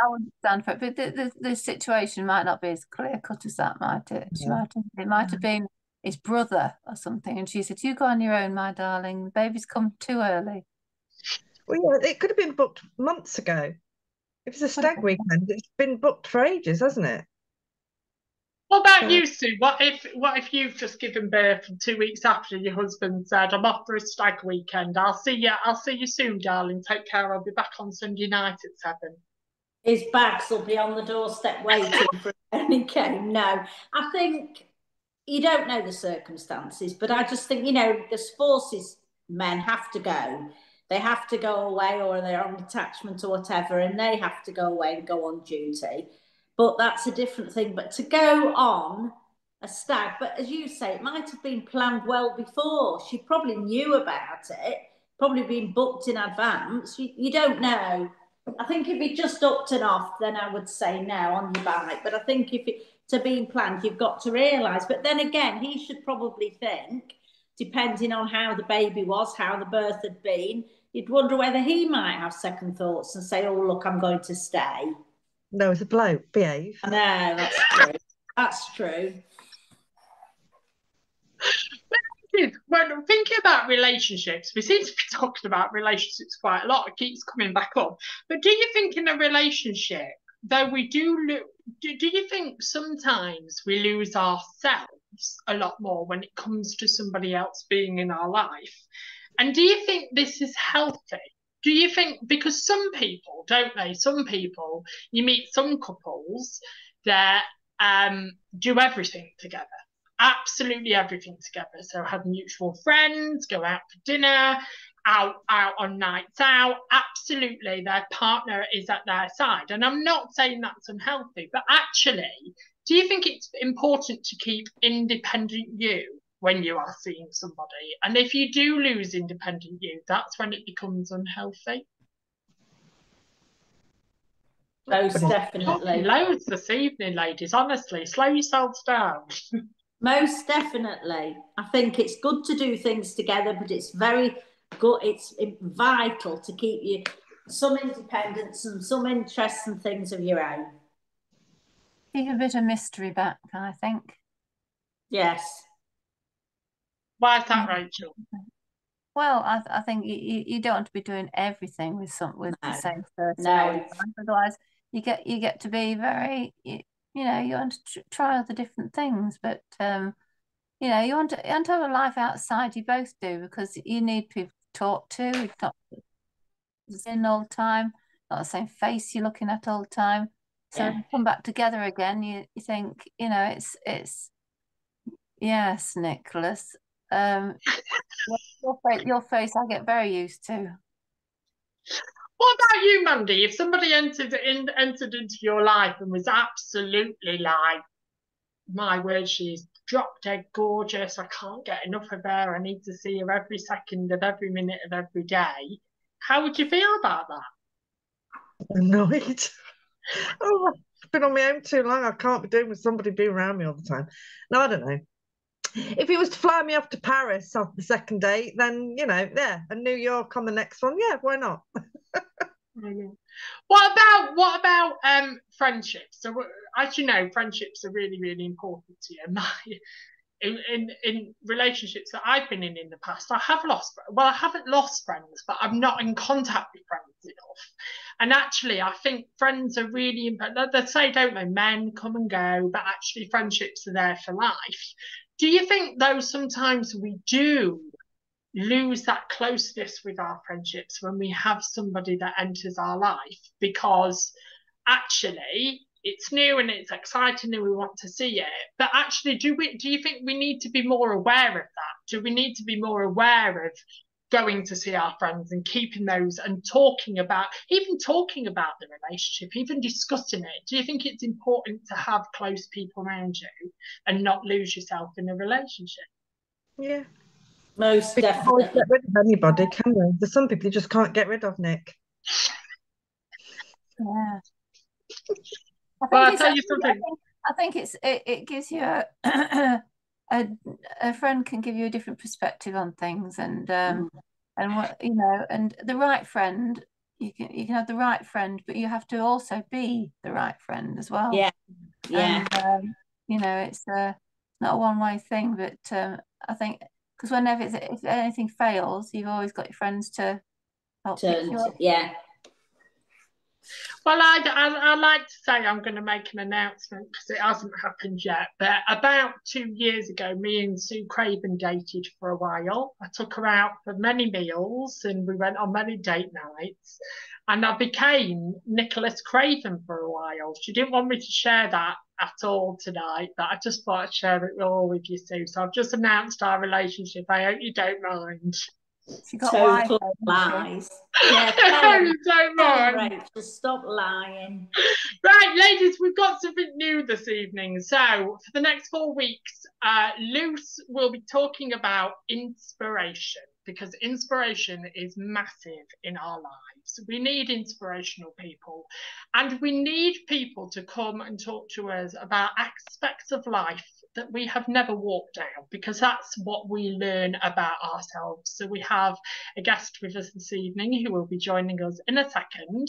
wouldn't stand for it. But the situation might not be as clear cut as that, might it? It might have been his brother or something, and she said, you go on your own, my darling, the baby's come too early. Well, yeah, it could have been booked months ago. If it's a stag weekend, it's been booked for ages, hasn't it? What about you, Sue? What if you've just given birth 2 weeks after your husband said, I'm off for a stag weekend, I'll see you soon, darling, take care, I'll be back on Sunday night at 7. His bags will be on the doorstep waiting for him when he came. No, I think you don't know the circumstances, but I just think, the forces men have to go. They have to go away, or they're on detachment or whatever, and they have to go away and go on duty. But that's a different thing. But to go on a stag, but as you say, it might have been planned well before. She probably knew about it, probably been booked in advance. You don't know. I think if it just upped and off, then I would say no on your bike. But I think if it's been planned, you've got to realise. But then again, he should probably think, depending on how the baby was, how the birth had been, you'd wonder whether he might have second thoughts and say, oh, look, I'm going to stay. No, it's a bloke, behave. No, that's true. That's true. When thinking about relationships, we seem to be talking about relationships quite a lot. It keeps coming back up. But do you think in a relationship, though we do you think sometimes we lose ourselves a lot more when it comes to somebody else being in our life? And do you think this is healthy? Do you think, because some people, don't they? Some people, you meet some couples that do everything together. absolutely everything together. So have mutual friends, go out for dinner, out on nights out. Absolutely, their partner is at their side. And I'm not saying that's unhealthy, but actually, do you think it's important to keep independent you when you are seeing somebody? And if you do lose independent you, that's when it becomes unhealthy. Most definitely. Loads this evening, ladies. Honestly, slow yourselves down. Most definitely. I think it's good to do things together, but it's very good. It's vital to keep you some independence and some interests and things of your own. Keep a bit of mystery back, I think. Yes. Why is that, Rachel? Well, I think you don't want to be doing everything with the same person. No. Otherwise, you get to be very, you want to try other different things, but you want to have a life outside. You both do, because you need people to talk to. You're not in all the time, not the same face you're looking at all the time. So when you come back together again, you think, it's yes, Nicholas. Your face I get very used to. What about you, Mandy? If somebody entered into your life and was absolutely like, my word, she's drop dead gorgeous, I can't get enough of her, I need to see her every second of every minute of every day, how would you feel about that? Annoyed. Oh, I've been on my own too long. I can't be doing with somebody being around me all the time. No, I don't know. If he was to fly me off to Paris on the second date, then, and New York on the next one, yeah, why not? What about friendships? So, as you know, friendships are really, really important to you. In relationships that I've been in the past, I haven't lost friends, but I'm not in contact with friends enough. And actually, I think friends are really important. They say, don't they, men come and go, but actually friendships are there for life. Do you think, though, sometimes we do lose that closeness with our friendships when we have somebody that enters our life, because actually it's new and it's exciting and we want to see it, but actually do you think we need to be more aware of that? Do we need to be more aware of going to see our friends and keeping those and talking about the relationship, even discussing it? Do you think it's important to have close people around you and not lose yourself in a relationship? Yeah. Most definitely. Can't get rid of anybody, can we? There's some people you just can't get rid of, Nick. Yeah. I'll tell you something. I think it gives you a friend can give you a different perspective on things, and what and the right friend, you can have the right friend, but you have to also be the right friend as well. Yeah. Yeah. And it's not a one-way thing, but I think, because if anything fails, you've always got your friends to help pick you up. Yeah. Well, I'd like to say I'm going to make an announcement, because it hasn't happened yet. But about 2 years ago, me and Sue Craven dated for a while. I took her out for many meals and we went on many date nights. And I became Nicholas Craven for a while. She didn't want me to share that at all tonight, but I just thought I'd share it all with you, Sue. So I've just announced our relationship. I hope you don't mind. She got total lies. Yeah, don't mind. Rachel, stop lying. Right, ladies, we've got something new this evening. So for the next 4 weeks, Luce will be talking about inspiration, because inspiration is massive in our lives. We need inspirational people, and we need people to come and talk to us about aspects of life that we have never walked down, because that's what we learn about ourselves. So we have a guest with us this evening who will be joining us in a second.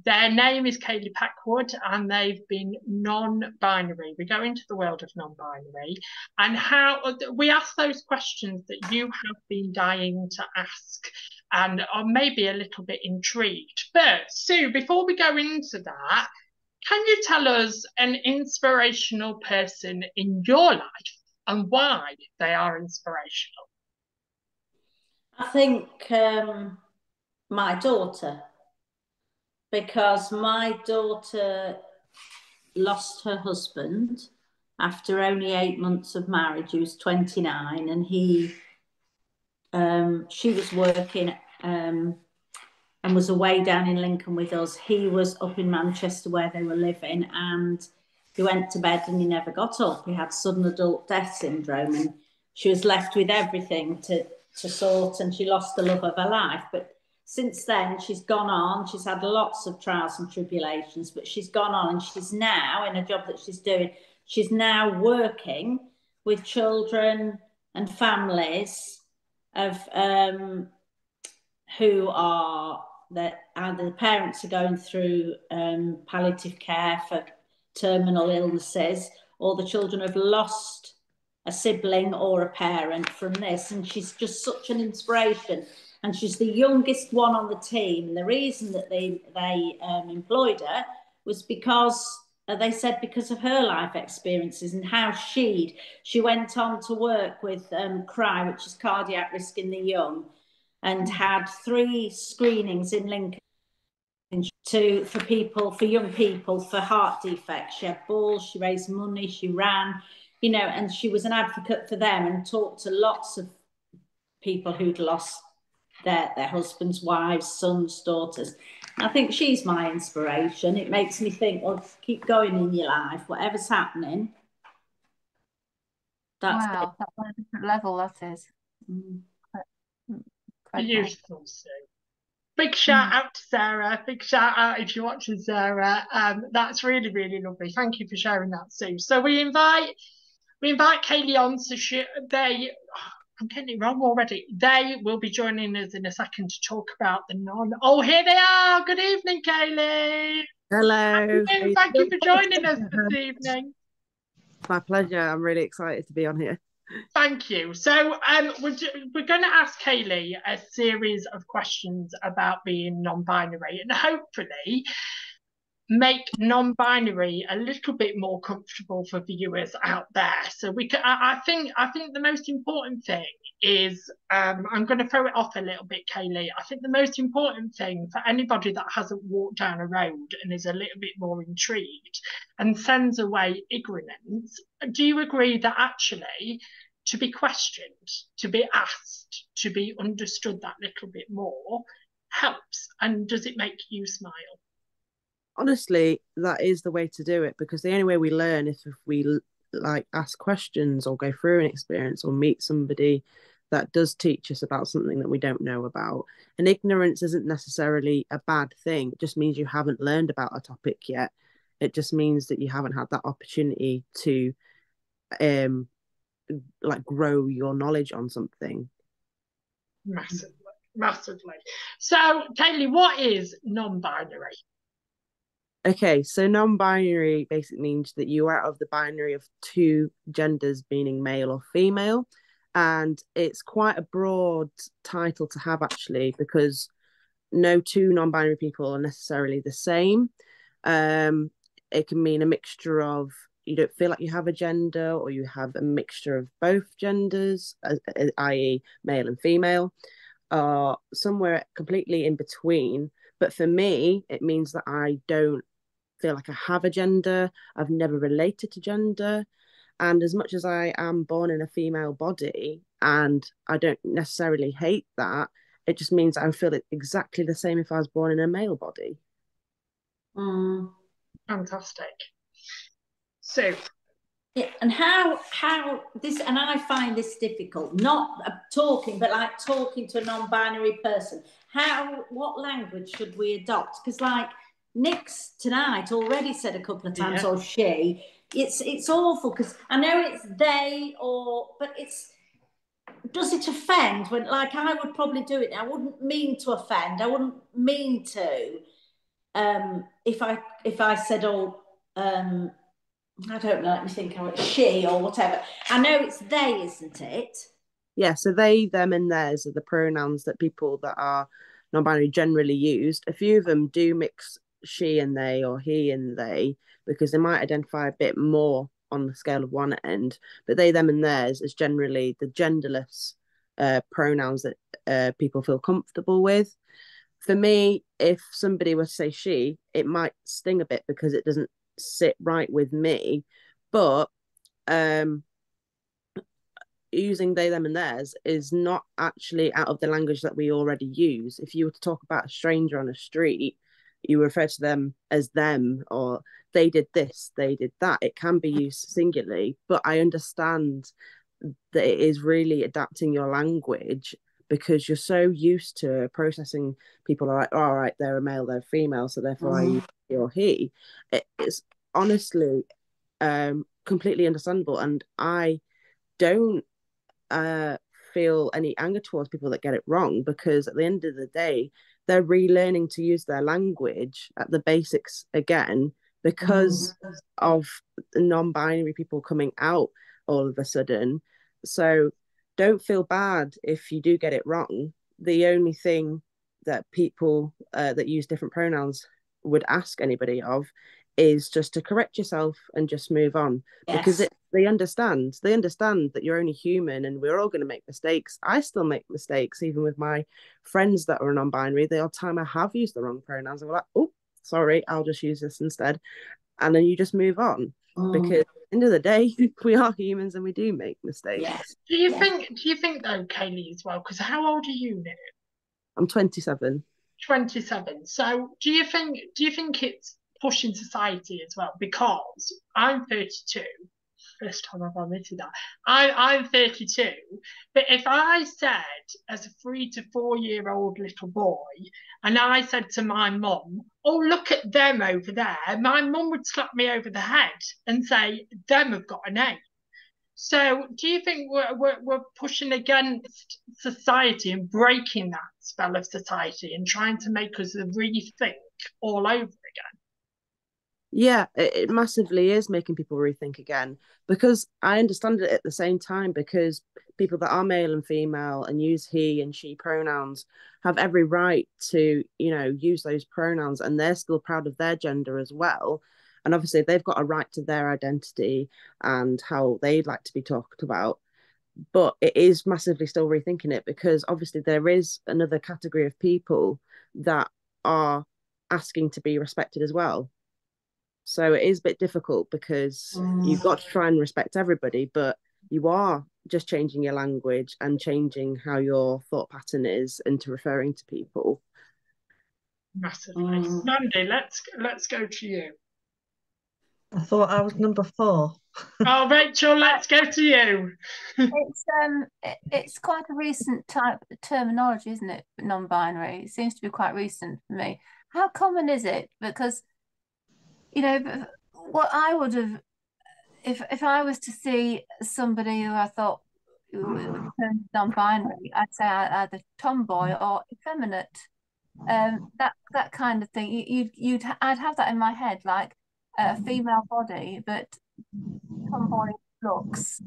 Their name is Kaylee Packwood, and they've been non-binary. We go into the world of non-binary and how we ask those questions that you have been dying to ask and are maybe a little bit intrigued. But Sue, before we go into that, can you tell us an inspirational person in your life and why they are inspirational? I think my daughter, because my daughter lost her husband after only 8 months of marriage. He was 29, and she was working and was away down in Lincoln with us. He was up in Manchester where they were living, and he went to bed and he never got up. He had sudden adult death syndrome, and she was left with everything to sort, and she lost the love of her life. But since then, she's gone on. She's had lots of trials and tribulations, but she's gone on, and she's now in a job that she's doing. She's now working with children and families of who are that either the parents are going through palliative care for terminal illnesses, or the children have lost a sibling or a parent from this. And she's just such an inspiration. And she's the youngest one on the team. And the reason that they employed her was because they said because of her life experiences and how she went on to work with CRY, which is cardiac risk in the young, and had 3 screenings in Lincoln for young people for heart defects. She had balls, she raised money, she ran, and she was an advocate for them and talked to lots of people who'd lost their husbands, wives, sons, daughters. I think she's my inspiration. It makes me think, well, keep going in your life, whatever's happening. Wow, that's on a different level, that is. Beautiful, Sue. Big shout out to Sarah. Big shout out if you're watching, Sarah. That's really, really lovely. Thank you for sharing that, Sue. So we invite Kaylee on. So I'm getting it wrong already. They will be joining us in a second to talk about oh, here they are. Good evening, Kaylee. Hello. Thank you for joining us this evening. My pleasure. I'm really excited to be on here. Thank you. So we're going to ask Kaylee a series of questions about being non-binary, and hopefully make non-binary a little bit more comfortable for viewers out there. So I think the most important thing is, I'm going to throw it off a little bit, Kaylee. I think the most important thing for anybody that hasn't walked down a road and is a little bit more intrigued and sends away ignorance, do you agree that actually to be questioned, to be asked, to be understood that little bit more helps? And does it make you smile? Honestly, that is the way to do it, because the only way we learn is if we ask questions or go through an experience or meet somebody that does teach us about something that we don't know about. And ignorance isn't necessarily a bad thing. It just means you haven't learned about a topic yet. It just means that you haven't had that opportunity to grow your knowledge on something. Massively. So, Kaylee, what is non-binary? Okay, so non-binary basically means that you're out of the binary of 2 genders, meaning male or female. And it's quite a broad title to have, actually, because no 2 non-binary people are necessarily the same. It can mean a mixture of, you don't feel like you have a gender, or you have a mixture of both genders, i.e. male and female, or somewhere completely in between. But for me, it means that I don't feel like I have a gender. I've never related to gender. And as much as I am born in a female body and I don't necessarily hate that, it just means I feel exactly the same if I was born in a male body. Fantastic. So yeah, and how this, and I find this difficult, not talking, but like talking to a non-binary person, what language should we adopt? Because like Nick's tonight already said a couple of times, or she, it's awful, because I know it's they, but does it offend? When, like, I would probably do it. I wouldn't mean to offend. I wouldn't mean to. If I said, I don't know, let me think how it's she or whatever. I know it's they, isn't it? Yeah, so they, them, and theirs are the pronouns that people that are non-binary generally use. A few of them do mix she and they, or he and they, because they might identify a bit more on the scale of one end. But they, them, and theirs is generally the genderless pronouns that people feel comfortable with. For me, if somebody were to say she, it might sting a bit because it doesn't sit right with me. But um, using they, them, and theirs is not actually out of the language that we already use. If you were to talk about a stranger on a street, you refer to them as them, or they did this, they did that. It can be used singularly, but I understand that it is really adapting your language because you're so used to processing people are like, oh, all right, they're a male, they're a female, so therefore I use he or he. It's honestly completely understandable, and I don't feel any anger towards people that get it wrong, because at the end of the day, they're relearning to use their language at the basics again because of non-binary people coming out all of a sudden. So don't feel bad if you do get it wrong. The only thing that people that use different pronouns would ask anybody of is just to correct yourself and just move on. Yes. Because they understand that you're only human and we're all going to make mistakes. I still make mistakes, even with my friends that are non-binary. The odd time I have used the wrong pronouns, I'm like, oh, sorry, I'll just use this instead. And then you just move on. Because at the end of the day, we are humans and we do make mistakes. Yes. Do you think though, Kaylee, as well? Because how old are you now? I'm 27. 27. So do you think it's pushing society as well? Because I'm 32. First time I've admitted that. I'm 32. But if I said, as a 3 to 4 year old little boy, and I said to my mum, oh, look at them over there, my mum would slap me over the head and say, them have got a name. So do you think we're pushing against society and breaking that spell of society and trying to make us rethink all over again? Yeah, it massively is making people rethink again, because I understand it at the same time, because people that are male and female and use he and she pronouns have every right to, use those pronouns, and they're still proud of their gender as well. And obviously they've got a right to their identity and how they'd like to be talked about. But it is massively still rethinking it, because obviously there is another category of people that are asking to be respected as well. So it is a bit difficult, because you've got to try and respect everybody, but you are just changing your language and changing how your thought pattern is into referring to people. Massively. Mandy, let's go to you. I thought I was number 4. Oh, Rachel, let's go to you. It's quite a recent type of terminology, isn't it? Non-binary. It seems to be quite recent for me. How common is it? Because what I would have, if I was to see somebody who I thought was non-binary, I'd say either tomboy or effeminate. That kind of thing. I'd have that in my head, like a female body, but tomboy looks.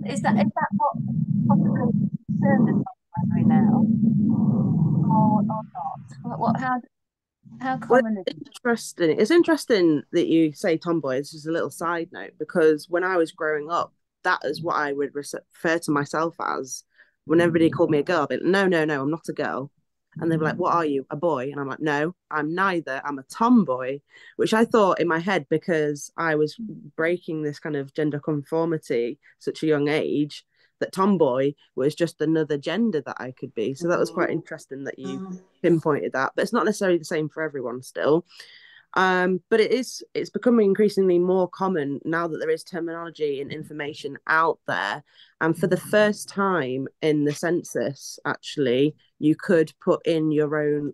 Is that what possibly termed as non-binary now, or not? How common is it? It's interesting that you say tomboy. It's just a little side note, because when I was growing up, that is what I would refer to myself as. When everybody called me a girl, I'd be like, no, I'm not a girl. And they were like, what are you, a boy? And I'm like, no, I'm neither. I'm a tomboy, which I thought in my head, because I was breaking this kind of gender conformity at such a young age, that tomboy was just another gender that I could be. So that was quite interesting that you pinpointed that. But it's not necessarily the same for everyone still. But it's becoming increasingly more common now that there is terminology and information out there. And for the first time in the census, actually, you could put in your own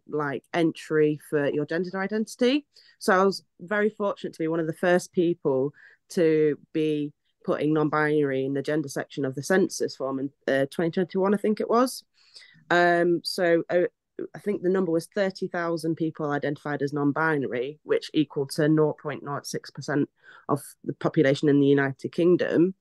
entry for your gender identity. So I was very fortunate to be one of the first people to be putting non-binary in the gender section of the census form in 2021, I think it was. I think the number was 30,000 people identified as non-binary, which equal to 0.06% of the population in the United Kingdom.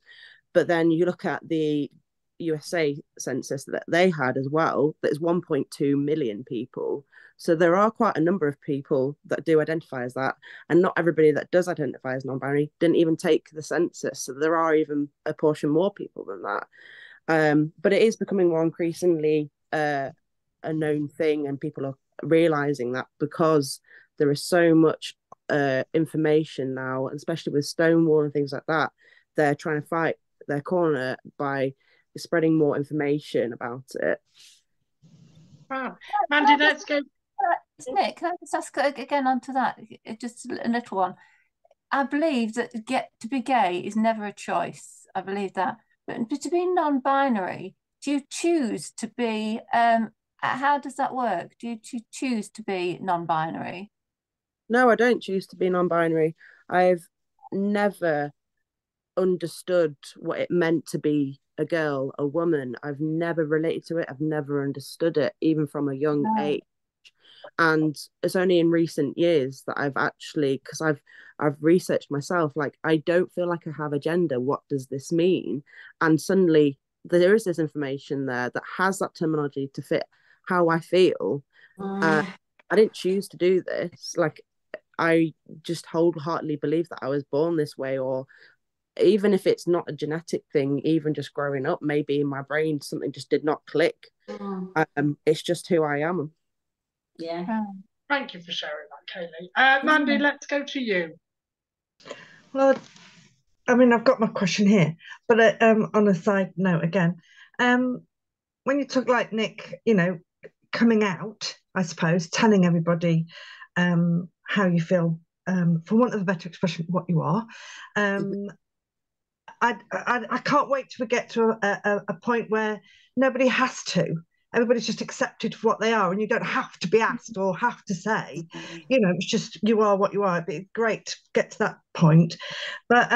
But then you look at the USA census that they had as well, there's 1.2 million people. So there are quite a number of people that do identify as that. And not everybody that does identify as non-binary didn't even take the census. So there are even a portion more people than that. But it is becoming more increasingly a known thing, and people are realizing that, because there is so much information now, especially with Stonewall and things like that, they're trying to fight their corner by spreading more information about it. Wow. Mandy, let's go. Nick, can I just ask again onto that? Just a little one. I believe that to be gay is never a choice. I believe that. But to be non-binary, do you choose to be, how does that work? Do you choose to be non-binary? No, I don't choose to be non-binary. I've never understood what it meant to be a girl, a woman. I've never related to it. I've never understood it, even from a young age. And it's only in recent years that I've actually, because I've researched myself, like, I don't feel like I have a gender. What does this mean? And suddenly there is this information there that has that terminology to fit how I feel. I didn't choose to do this. Like, I just wholeheartedly believe that I was born this way, or even if it's not a genetic thing, even just growing up, maybe in my brain something just did not click. It's just who I am. Yeah. Thank you for sharing that, Kaylee. Mandy, let's go to you. Well, I mean, I've got my question here, but on a side note again, when you talk like Nick, you know, coming out, I suppose, telling everybody how you feel, for want of a better expression, what you are. I can't wait till we get to a point where nobody has to. Everybody's just accepted for what they are, and you don't have to be asked or have to say. You know, it's just you are what you are. It'd be great to get to that point. But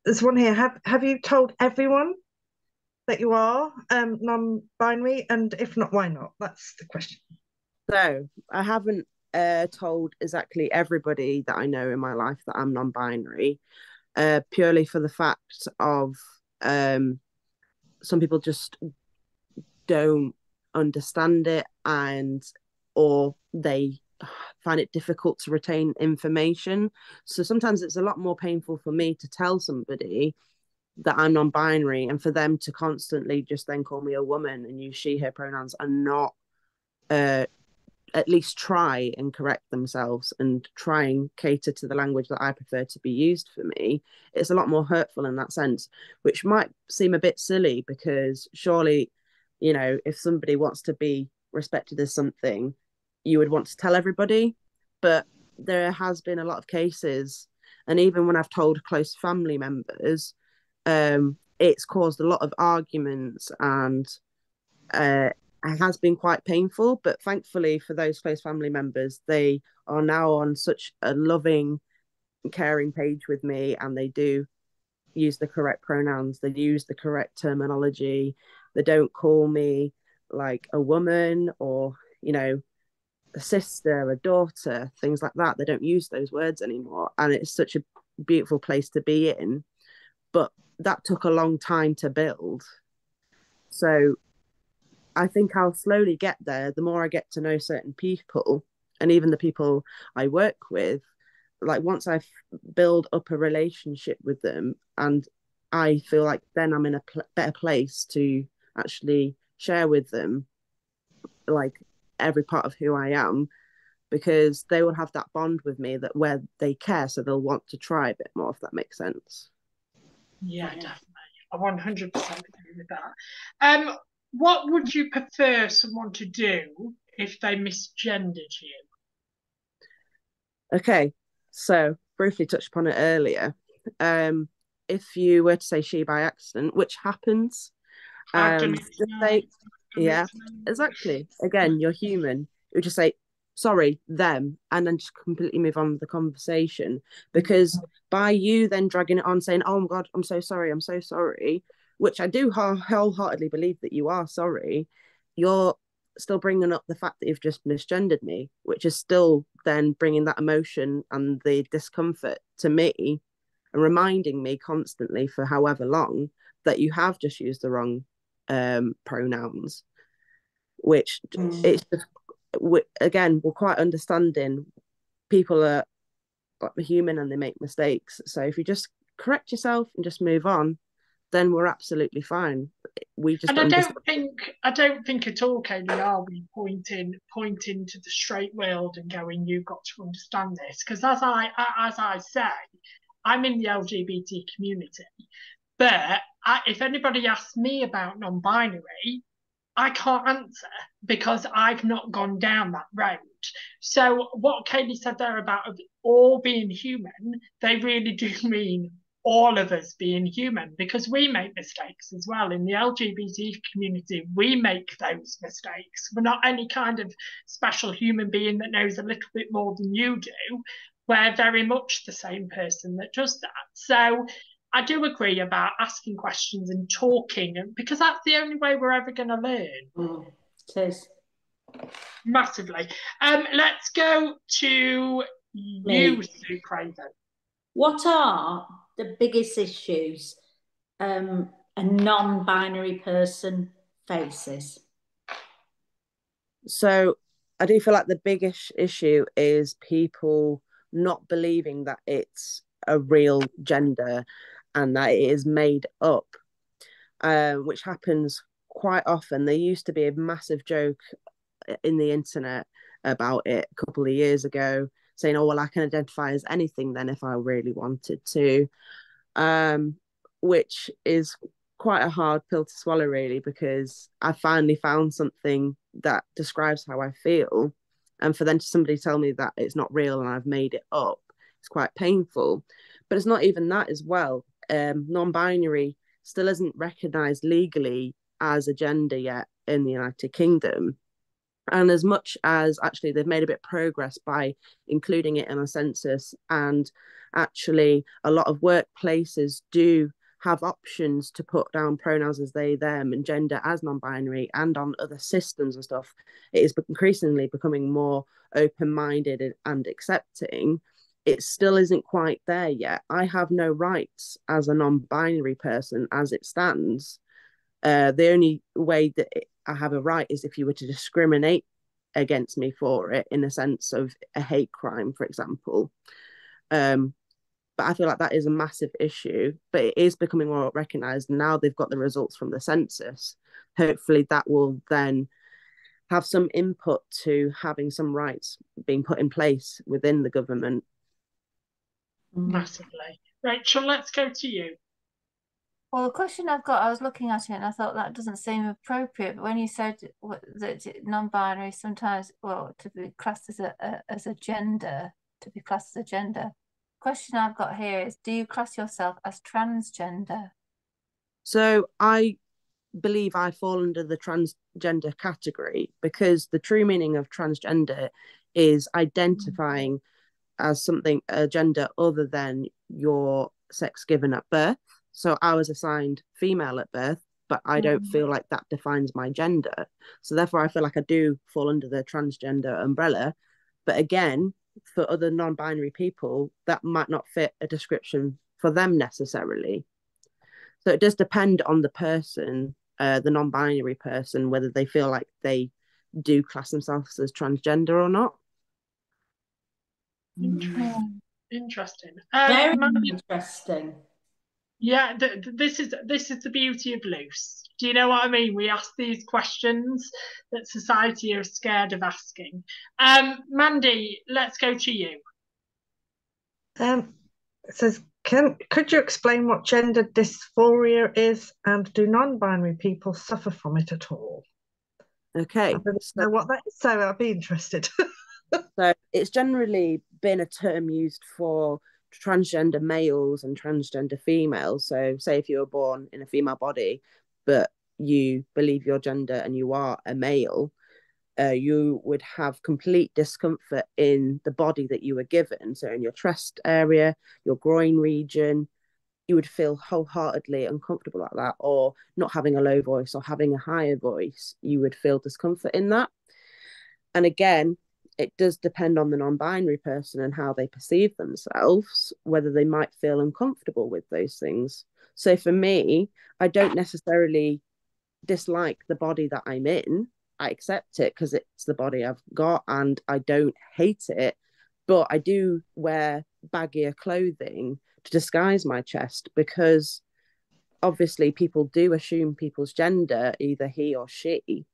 there's one here. Have you told everyone that you are non-binary? And if not, why not? That's the question. So I haven't told exactly everybody that I know in my life that I'm non-binary, purely for the fact of some people just don't understand it, or they find it difficult to retain information. So sometimes it's a lot more painful for me to tell somebody that I'm non-binary, and for them to constantly just then call me a woman and use she, her pronouns, and not at least try and correct themselves and try and cater to the language that I prefer to be used for me. It's a lot more hurtful in that sense, which might seem a bit silly, because surely, you know, if somebody wants to be respected as something, you would want to tell everybody. But there has been a lot of cases, and even when I've told close family members, it's caused a lot of arguments, and it has been quite painful. But thankfully for those close family members, they are now on such a loving, caring page with me, and they do use the correct pronouns, they use the correct terminology. They don't call me like a woman, or, you know, a sister, a daughter, things like that. They don't use those words anymore, and it's such a beautiful place to be in. But that took a long time to build. So I think I'll slowly get there. The more I get to know certain people, and even the people I work with, like, once I build up a relationship with them, and I feel like then I'm in a better place to actually share with them, like, every part of who I am, because they will have that bond with me that where they care, so they'll want to try a bit more, if that makes sense. Yeah, definitely. I 100% agree with that. What would you prefer someone to do if they misgendered you? Okay, so briefly touched upon it earlier. If you were to say she by accident, which happens, just say, yeah, exactly. Again, you're human. You would just say, sorry, them, and then just completely move on with the conversation. Because by you then dragging it on, saying, oh my God, I'm so sorry, which I do wholeheartedly believe that you are sorry, you're still bringing up the fact that you've just misgendered me, which is still then bringing that emotion and the discomfort to me, and reminding me constantly for however long that you have just used the wrong pronouns, which it's just, again, we're quite understanding. People are human and they make mistakes. So if you just correct yourself and just move on, then we're absolutely fine. We just, and I don't think at all, Kaylee, are we pointing to the straight world and going, you've got to understand this, because as I say, I'm in the LGBT community, but if anybody asks me about non-binary, I can't answer because I've not gone down that road. So what Katie said there about all being human, they really do mean all of us being human, because we make mistakes as well. In the LGBT community, we make those mistakes. We're not any kind of special human being that knows a little bit more than you do. We're very much the same person that does that. So I do agree about asking questions and talking, because that's the only way we're ever going to learn. It is. Massively. Let's go to you, Sue Craven. What are the biggest issues a non-binary person faces? So I do feel like the biggest issue is people not believing that it's a real gender and that it is made up, which happens quite often. There used to be a massive joke in the internet about it a couple of years ago, saying, oh, well, I can identify as anything then if I really wanted to, which is quite a hard pill to swallow, really, because I finally found something that describes how I feel. And for then somebody tell me that it's not real and I've made it up, it's quite painful. But it's not even that as well. Non-binary still isn't recognised legally as a gender yet in the United Kingdom. And as much as actually they've made a bit of progress by including it in a census, and actually a lot of workplaces do have options to put down pronouns as they, them, and gender as non-binary, and on other systems and stuff, it is increasingly becoming more open-minded and accepting. It still isn't quite there yet. I have no rights as a non-binary person as it stands. The only way that I have a right is if you were to discriminate against me for it, in a sense of a hate crime, for example. But I feel like that is a massive issue, but it is becoming more recognised. Now they've got the results from the census. Hopefully that will then have some input to having some rights being put in place within the government. Massively. Rachel, let's go to you. Well, the question I've got, I was looking at it and I thought that doesn't seem appropriate. But when you said that non-binary sometimes, well, to be classed as a gender, question I've got here is, do you class yourself as transgender? So I believe I fall under the transgender category, because the true meaning of transgender is identifying as something, a gender other than your sex given at birth. So I was assigned female at birth, but I don't feel like that defines my gender. So therefore I feel like I do fall under the transgender umbrella. But again, for other non-binary people, that might not fit a description for them necessarily. So it does depend on the person, the non-binary person, whether they feel like they do class themselves as transgender or not. Interesting. Very interesting. Yeah, this is the beauty of Loose. Do you know what I mean? We ask these questions that society are scared of asking. Mandy, let's go to you. It says, could you explain what gender dysphoria is, and do non-binary people suffer from it at all? Okay. I don't know what that is, so I'd be interested. So it's generally been a term used for transgender males and transgender females. So say if you were born in a female body, but you believe your gender and you are a male, you would have complete discomfort in the body that you were given. So in your chest area, your groin region, you would feel wholeheartedly uncomfortable like that, or not having a low voice or having a higher voice, you would feel discomfort in that. And again, it does depend on the non-binary person and how they perceive themselves, whether they might feel uncomfortable with those things. So for me, I don't necessarily dislike the body that I'm in. I accept it because it's the body I've got and I don't hate it. But I do wear baggier clothing to disguise my chest, because obviously people do assume people's gender, either he or she.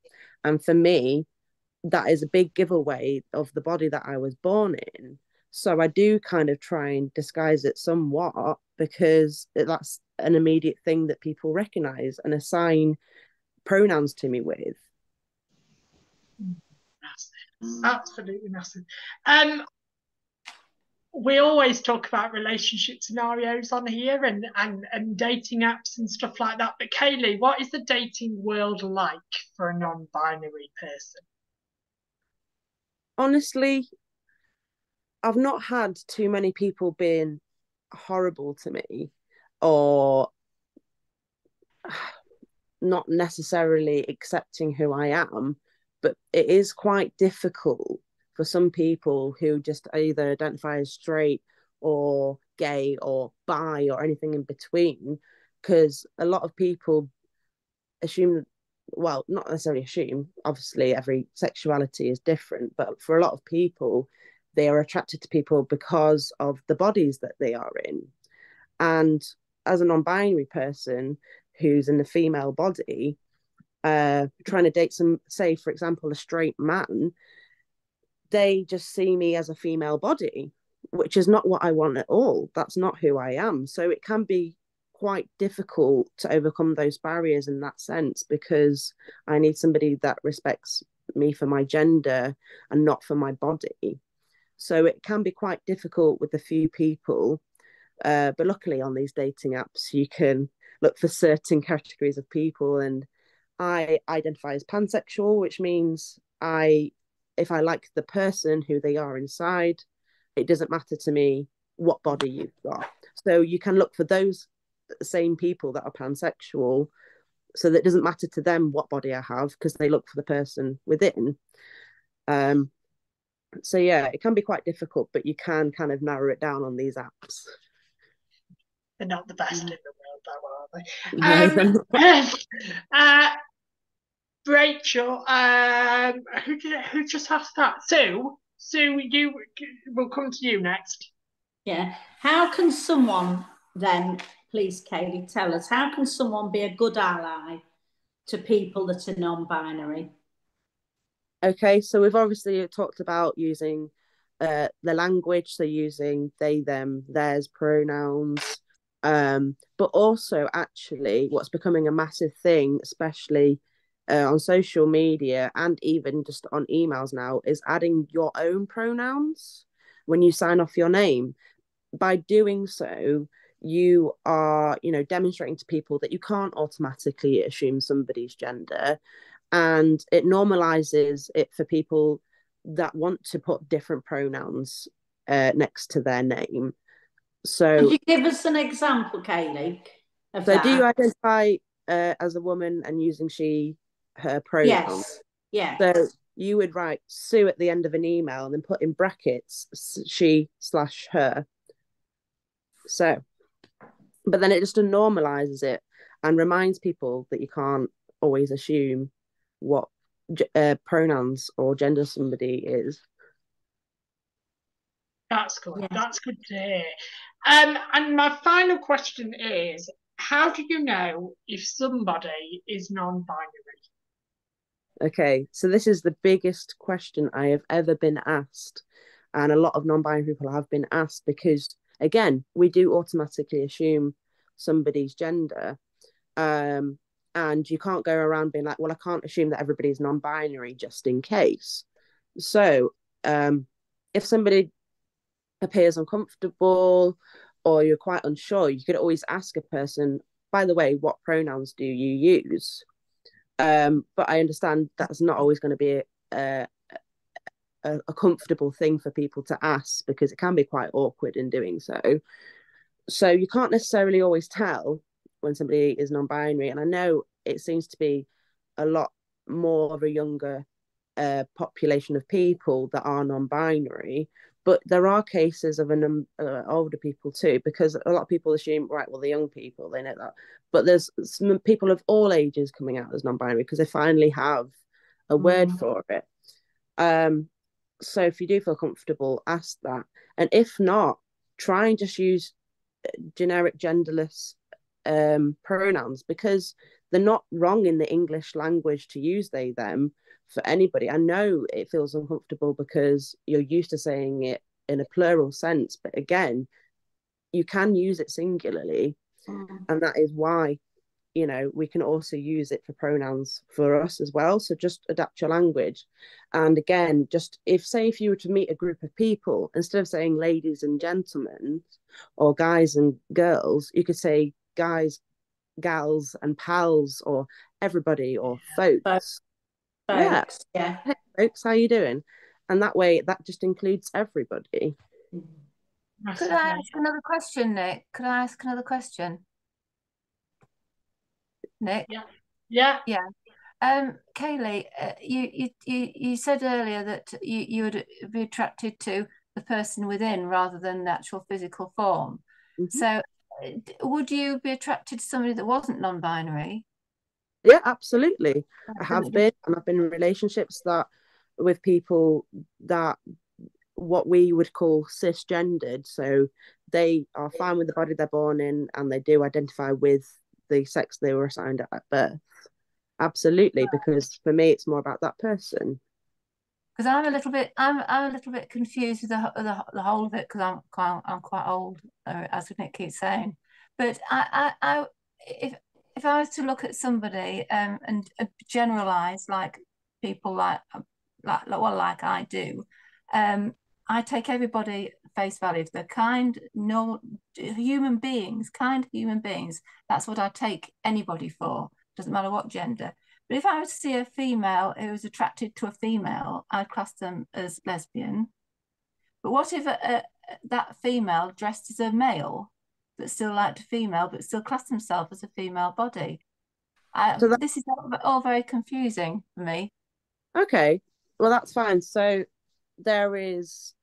And for me, that is a big giveaway of the body that I was born in. So I do kind of try and disguise it somewhat because that's an immediate thing that people recognize and assign pronouns to me with. Massive. Absolutely massive. We always talk about relationship scenarios on here and dating apps and stuff like that. But Kaylee, what is the dating world like for a non-binary person? Honestly, I've not had too many people being horrible to me or not necessarily accepting who I am, but it is quite difficult for some people who just either identify as straight or gay or bi or anything in between, because a lot of people assume, well, not necessarily assume, obviously every sexuality is different, but for a lot of people, they are attracted to people because of the bodies that they are in. And as a non-binary person who's in the female body, trying to date some, say, for example, a straight man, they just see me as a female body, which is not what I want at all. That's not who I am. So it can be quite difficult to overcome those barriers in that sense, because I need somebody that respects me for my gender and not for my body. So it can be quite difficult with a few people. But luckily on these dating apps, you can look for certain categories of people. And I identify as pansexual, which means if I like the person who they are inside, it doesn't matter to me what body you've got. So you can look for those same people that are pansexual, so that it doesn't matter to them what body I have, because they look for the person within. So yeah, it can be quite difficult, but you can kind of narrow it down on these apps. They're not the best in the world, though, are they? Rachel, who just asked that? Sue, you will come to you next. Yeah. How can someone then, please, Kaylee, tell us, how can someone be a good ally to people that are non-binary? Okay, so we've obviously talked about using the language, so using they, them, theirs pronouns, but also actually what's becoming a massive thing, especially on social media and even just on emails now, is adding your own pronouns when you sign off your name. By doing so, you are, demonstrating to people that you can't automatically assume somebody's gender, and it normalizes it for people that want to put different pronouns next to their name. So, could you give us an example, Kaylee? So, do you identify as a woman and using she, her pronouns? Yes. Yeah. So you would write Sue at the end of an email and then put in brackets she/her. So, but then it just normalizes it and reminds people that you can't always assume what pronouns or gender somebody is. That's good. Yeah. That's good to hear. And my final question is, how do you know if somebody is non-binary? Okay, so this is the biggest question I have ever been asked, and a lot of non-binary people have been asked, because again, we do automatically assume somebody's gender, and you can't go around being like, well, I can't assume that everybody's non-binary just in case. So if somebody appears uncomfortable or you're quite unsure, you could always ask a person, by the way, what pronouns do you use? But I understand that's not always going to be a comfortable thing for people to ask, because it can be quite awkward in doing so. So you can't necessarily always tell when somebody is non-binary. And I know it seems to be a lot more of a younger population of people that are non-binary, but there are cases of older people too, because a lot of people assume, right, well, the young people, they know that, but there's some people of all ages coming out as non-binary because they finally have a word for it. So if you do feel comfortable, ask that, and if not, try and just use generic genderless pronouns, because they're not wrong in the English language to use they, them for anybody. I know it feels uncomfortable because you're used to saying it in a plural sense, but again, you can use it singularly, and that is why, you know, we can also use it for pronouns for us as well. So just adapt your language. And again, just if you were to meet a group of people, instead of saying ladies and gentlemen or guys and girls, you could say guys, gals and pals, or everybody, or folks. Yeah. Hey, folks, how you doing? And that way, that just includes everybody. Could I ask another question, Nick? Could I ask another question? Nick? Yeah. Kaylee, you said earlier that you would be attracted to the person within rather than the actual physical form. So would you be attracted to somebody that wasn't non-binary? Yeah, absolutely. I have been, and I've been in relationships that with people that what we would call cisgendered. So they are fine with the body they're born in, and they do identify with the sex they were assigned at birth. Absolutely, because for me, it's more about that person. Because I'm a little bit confused with the whole of it, because I'm quite old, as Nick keeps saying. But if I was to look at somebody and generalize, like people like I do, I take everybody face value. If they're kind, no human beings, kind human beings, that's what I take anybody for. Doesn't matter what gender. But if I was to see a female who was attracted to a female, I'd class them as lesbian. But what if that female dressed as a male, but still liked a female, but still classed himself as a female body? This is all very confusing for me. Okay, well, that's fine. So there is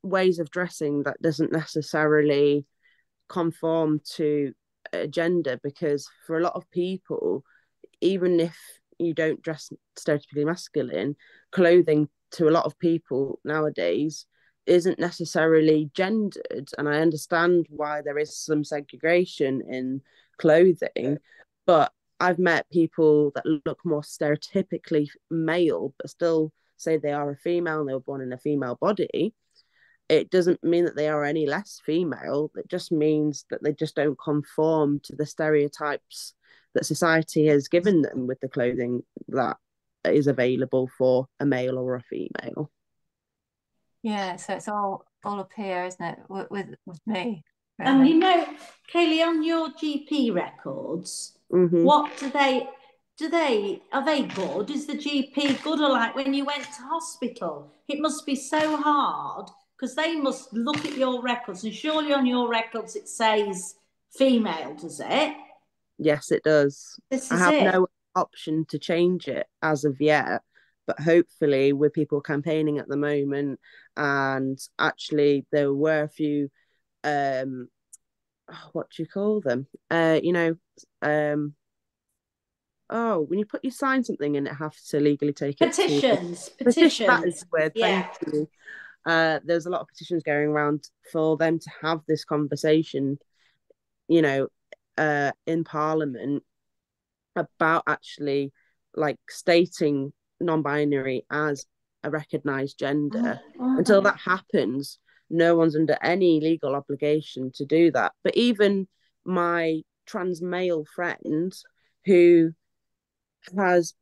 ways of dressing that doesn't necessarily conform to a gender, because for a lot of people, even if you don't dress stereotypically masculine, clothing to a lot of people nowadays isn't necessarily gendered. And I understand why there is some segregation in clothing, but I've met people that look more stereotypically male but still say they are a female and they were born in a female body. It doesn't mean that they are any less female. It just means that they just don't conform to the stereotypes that society has given them with the clothing that is available for a male or a female. Yeah, so it's all up here, isn't it, with me? Really. And you know, Kaylee, on your GP records, what are they good? Is the GP good, or like when you went to hospital? It must be so hard, because they must look at your records, and surely on your records it says female, does it? Yes, it does. I have no option to change it as of yet, but hopefully with people campaigning at the moment, and actually there were a few what do you call them? When you sign something and it has to legally take petitions. Petitions. That is the word. Yeah. Thank you. There's a lot of petitions going around for them to have this conversation, in Parliament about actually like stating non-binary as a recognised gender. Until that happens, no one's under any legal obligation to do that. But even my trans male friend who has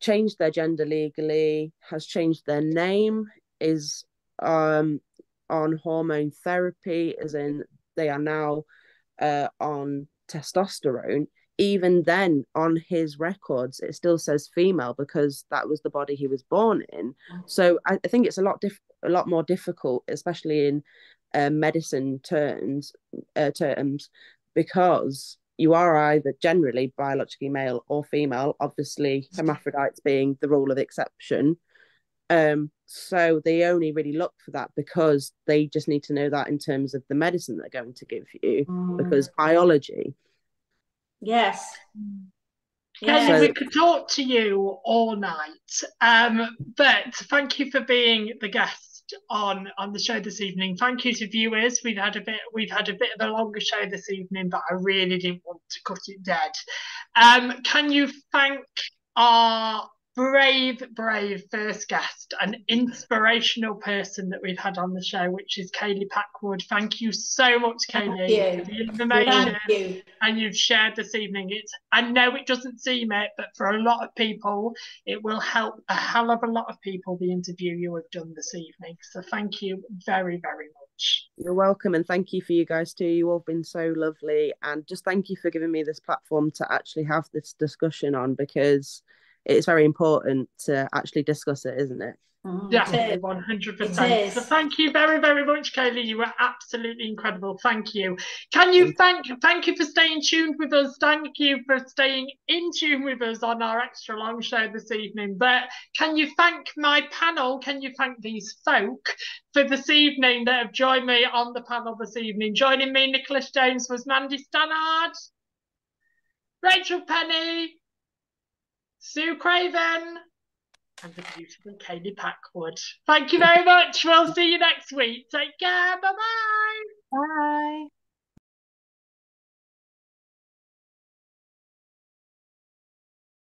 changed their gender legally, has changed their name, is on hormone therapy, as in they are now on testosterone. Even then, on his records, it still says female because that was the body he was born in. So I think it's a lot more difficult, especially in medicine terms, because you are either generally biologically male or female, obviously hermaphrodites being the rule of exception. So they only really look for that because they just need to know that in terms of the medicine they're going to give you, because biology. Yes. Kelly, we could talk to you all night, but thank you for being the guest on the show this evening. Thank you to viewers. We've had a bit of a longer show this evening, but I really didn't want to cut it dead. Can you thank our brave first guest, an inspirational person that we've had on the show, which is Kayleigh Packwood. Thank you so much, Kayleigh, for the information and you've shared this evening. I know it doesn't seem it, but for a lot of people, it will help a hell of a lot of people, the interview you have done this evening. So thank you very, very much. You're welcome, and thank you for you guys too. You all been so lovely, and just thank you for giving me this platform to actually have this discussion on, because it's very important to actually discuss it, isn't it? Definitely, 100%. So thank you very, very much, Kayleigh. You were absolutely incredible. Thank you. Can you thank you for staying tuned with us? Thank you for staying in tune with us on our extra long show this evening. But can you thank my panel? Can you thank these folk for this evening that have joined me on the panel this evening? Joining me, Nicholas James, was Mandy Stannard, Rachel Penny, Sue Craven, and the beautiful Kayleigh Packwood. Thank you very much. We'll see you next week. Take care. Bye-bye. Bye.